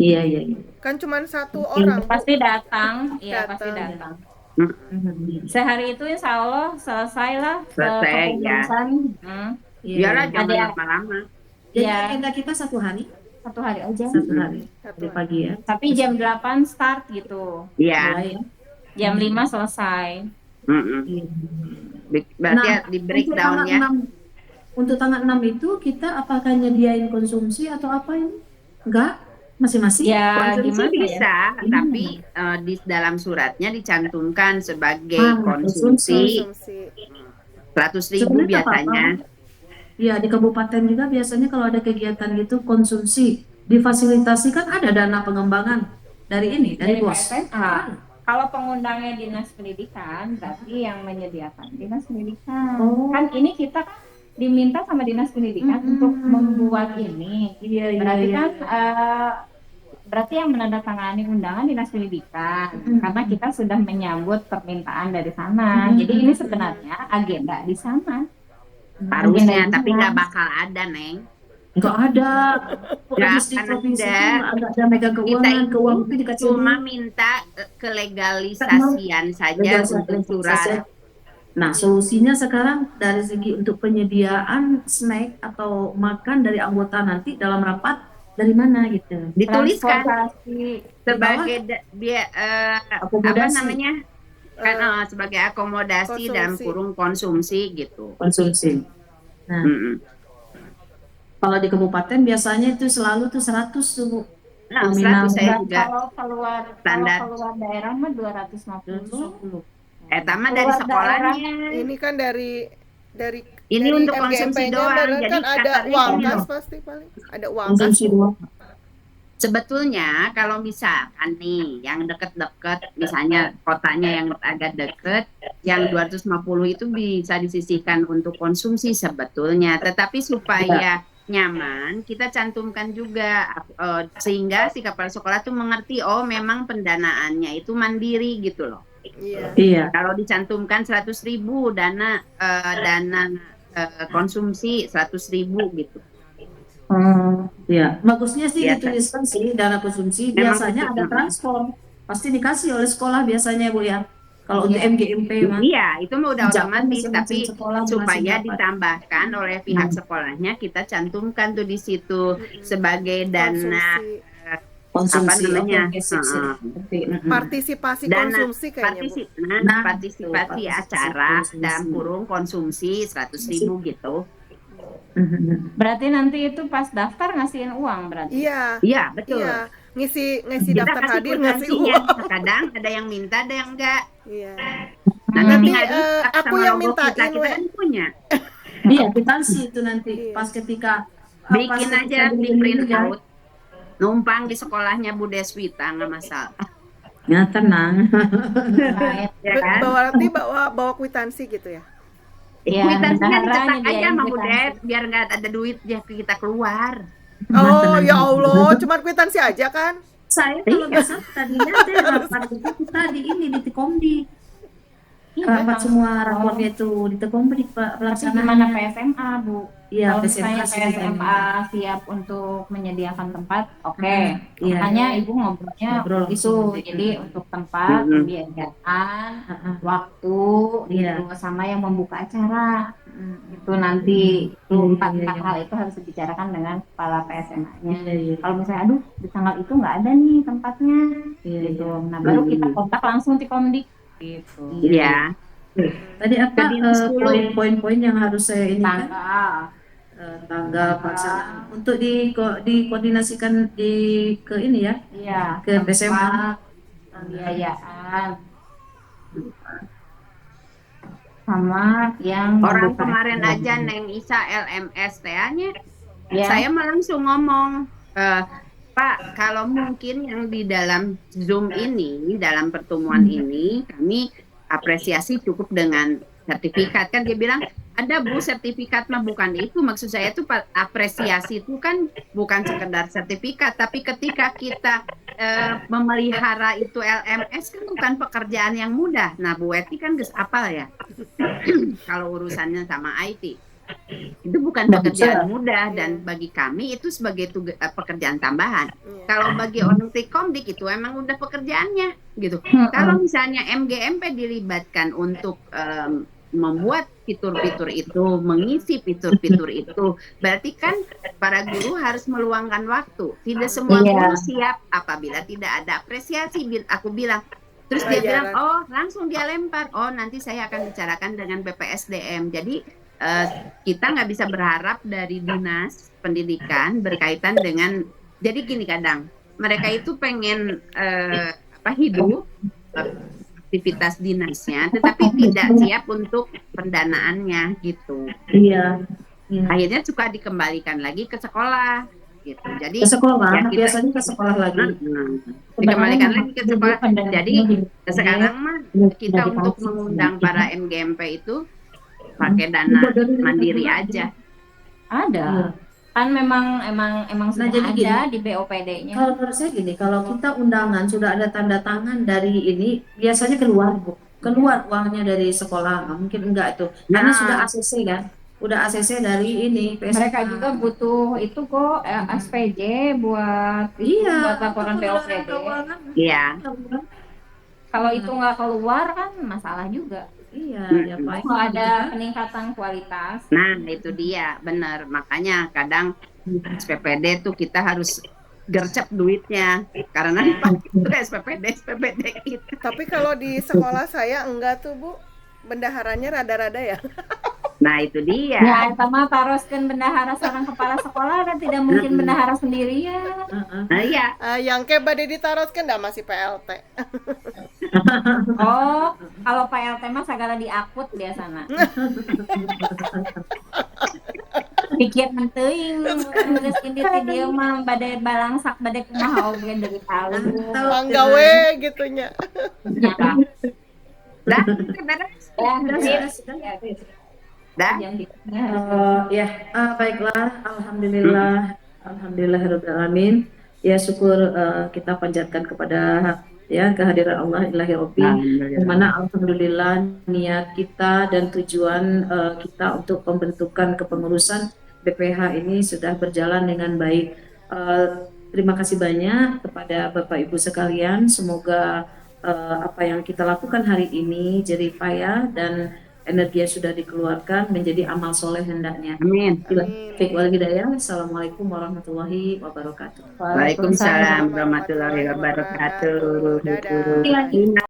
Iya, iya, iya. Kan cuma 1 orang, Bu, Pasti datang, iya pasti datang. datang. Mm, Sehari itu insya Allah selesai lah Selesai ya. kepengurusan. Iya, Iyalah iya. jangan Ada lama-lama. Jadi ya agenda kita 1 hari, 1 hari aja. 1 hari Satu dari hari. pagi ya. Tapi jam 8 start gitu. Iya. Mulai ya. Jam 5 selesai. Mm-mm. Iya. Berarti Nah, di untuk breakdown tanggal ya. 6, untuk tanggal 6 itu kita apakah nyediain konsumsi atau apa ini? Enggak, masing-masing. Ya Konsumsi gimana ya? bisa, Gimana? tapi di dalam suratnya dicantumkan sebagai Ah, konsumsi Konsumsi. 100.000 Sebenarnya nggak biasanya. apa-apa. Ya, di kabupaten juga biasanya kalau ada kegiatan gitu konsumsi difasilitasi kan ada dana pengembangan dari ini, dari Dari bos. PSNA. Kalau pengundangnya dinas pendidikan, berarti yang menyediakan dinas pendidikan. Oh. Kan ini kita kan diminta sama dinas pendidikan untuk membuat ini. Iya, iya, Berarti iya. kan berarti yang menandatangani undangan dinas pendidikan, karena kita sudah menyambut permintaan dari sana. Jadi ini sebenarnya agenda di sana. Harusnya, Agenda tapi dinas. nggak bakal ada, Neng. Enggak ada. Nggak Di akan provinsi ada. itu nggak ada megang keuangan, keuangan itu dikasih Cuma dulu. minta kelegalisasian saja Legalisasi- untuk legalisasi. surat. Nah, solusinya sekarang dari segi untuk penyediaan snack atau makan dari anggota nanti dalam rapat dari mana gitu. Dituliskan Transportasi. sebagai apa Akomodasi. namanya? Kan sebagai akomodasi dalam Konsumsi. kurung konsumsi gitu. Konsumsi. Nah, Mm-mm. kalau di kabupaten biasanya itu selalu tuh 100 tuh. Nah, Nominal. 100 saya Dan juga. kalau keluar Standar. keluar daerah mah 250. Etama dari Keluar sekolahnya. Ini kan dari Ini dari untuk konsumsi MGMP-nya doang. berarti Jadi kan ada katanya uang gini kas loh. pasti paling. Ada uang kas. Konsumsi doang. Sebetulnya kalau misalkan nih yang deket-deket, misalnya kotanya yang agak deket, yang 250 itu bisa disisihkan untuk konsumsi sebetulnya. Tetapi supaya nyaman, kita cantumkan juga sehingga si kepala sekolah tuh mengerti, oh memang pendanaannya itu mandiri gitu loh. Iya. Iya. Kalau dicantumkan 100.000 dana konsumsi 100.000 gitu. Ya, bagusnya sih Biasa. dituliskan sih dana konsumsi. Memang Biasanya betul. ada transport, pasti dikasih oleh sekolah biasanya Bu ya. Kalau untuk MGMP mah. Iya, itu mah udah Jangan otomatis, masing-masing tapi sekolah supaya masing dapat. ditambahkan oleh pihak sekolahnya, kita cantumkan tuh di situ sebagai dana Konsumsi. apa namanya? Oke, sip, sip. Oke. Partisipasi Dana konsumsi kayaknya, Bu. partisipasi acara konsumsi. dalam kurung konsumsi 100.000 gitu. Berarti nanti itu pas daftar ngasihin uang berarti. Iya. Iya, betul. Iya. Ngisi Kita daftar kasih hadir ngasih kwitansinya. uang. Kadang ada yang minta, ada yang enggak. Iya. Nanti Nanti, tinggal dicetak aku sama yang logo mintain, kita we. kan punya. Iya, kwitansi itu nanti Iya. pas ketika Bikin pas aja ketika di beli print ya. out. Numpang di sekolahnya Bu Deswita nggak masalah. Ya, tenang. Nah, Ya kan? Bawa kwitansi gitu ya. ya, Kwitansinya bendahara dicetak aja nyediain sama Bu kwitansi. Des biar nggak ada duit ya kita keluar. Oh, ya Allah, cuma kwitansi aja kan? Saya kalau bisa tadinya saya rapat itu kita di ini di Tekomdi. Rapat semua raportnya itu di Tekomdi Pak Tapi pelaksanaan. gimana PSMA, Bu? Iya, Kalau misalnya PSMA. PSMA siap untuk menyediakan tempat, oke. Iya. Makanya Ibu ngobrolnya Ngobrol. isu. Jadi untuk tempat, Mhm. pembiayaan, Heeh. waktu, Iya. gitu, sama yang membuka acara. Itu nanti itu Iya, empat iya, iya. hal itu harus dibicarakan dengan kepala PSMA-nya. Iya, iya. Kalau misalnya, aduh di tanggal itu nggak ada nih tempatnya, Iya, gitu. iya. Nah baru kita kontak langsung di Komdik, gitu. Iya. Tadi apa Ke dinas dulu. poin-poin yang harus saya ini kan? Tanggal. Tanggal pelaksanaan untuk dikoordinasikan ke ini ya, Iya, ke PSMA. tempat, pembiayaan, sama yang Orang membuka kemarin acara. aja Neng Isa LMS TA-nya, Ya. saya malah langsung ngomong, Pak, kalau mungkin yang di dalam Zoom ini, dalam pertemuan ini, kami apresiasi cukup dengan sertifikat. Kan dia bilang, ada Bu sertifikat mah bukan itu. Maksud saya tuh apresiasi itu kan bukan sekedar sertifikat, tapi ketika kita memelihara itu LMS kan bukan pekerjaan yang mudah. Nah Bu Weti kan geus apal ya, kalau urusannya sama IT. Itu bukan Nggak pekerjaan bisa. mudah, dan bagi kami itu sebagai pekerjaan tambahan. Kalau bagi orang Trikomdik itu emang udah pekerjaannya gitu. Kalau misalnya MGMP dilibatkan untuk membuat fitur-fitur itu, mengisi fitur-fitur itu, berarti kan para guru harus meluangkan waktu. Tidak semua guru siap apabila tidak ada apresiasi. Aku bilang, terus dia bilang, oh langsung dia lempar, oh nanti saya akan bicarakan dengan BPSDM. Jadi kita nggak bisa berharap dari dinas pendidikan berkaitan dengan, jadi gini, kadang mereka itu pengen hidup aktivitas dinasnya, tetapi tidak siap untuk pendanaannya gitu. Iya. Akhirnya suka dikembalikan lagi ke sekolah gitu. Jadi Ke sekolah, ya kita, biasanya ke sekolah lagi. dikembalikan lagi ke sekolah. Jadi sekarang mah kita untuk mengundang para MGMP itu pakai dana mandiri aja. Ada. Kan emang sudah jadi ada gini, di BOPD-nya. Kalau menurut saya gini, kalau kita undangan sudah ada tanda tangan dari ini, biasanya keluar, Bu. Keluar uangnya dari sekolah, nggak mungkin enggak itu. Karena sudah ACC kan, udah ACC dari ini PSK. Mereka juga butuh itu kok SPJ buat buat laporan BOPD. Iya. Kalau itu nggak keluar kan masalah juga. Iya, Kalau ada peningkatan kualitas. Nah, itu dia, benar. Makanya kadang SPPD tuh kita harus gercep duitnya, karena itu SPPD gitu. Tapi kalau di sekolah saya enggak tuh Bu, bendaharanya rada-rada ya. Nah itu dia. Ya, sama taroskan bendahara seorang kepala sekolah dan tidak mungkin bendahara sendirian. Nah iya. Yang kayak badai ditaroskan dah masih PLT. Oh, kalau PLT mah segala diakut biasana. Pikir menteuing geus di dieu mah bade balangsak bade kumaha oge deui tahu. Panggawe gitunya. Dah, beres. Dah. Baiklah, alhamdulillahirobbilalamin. Ya syukur kita panjatkan kepada kehadiran Allah ilahi robbi, di mana alhamdulillah niat kita dan tujuan kita untuk pembentukan kepengurusan BPH ini sudah berjalan dengan baik. Terima kasih banyak kepada Bapak Ibu sekalian. Semoga apa yang kita lakukan hari ini jerih payah dan energi yang sudah dikeluarkan menjadi amal soleh hendaknya. Amin. Assalamualaikum warahmatullahi wabarakatuh. Waalaikumsalam warahmatullahi wabarakatuh.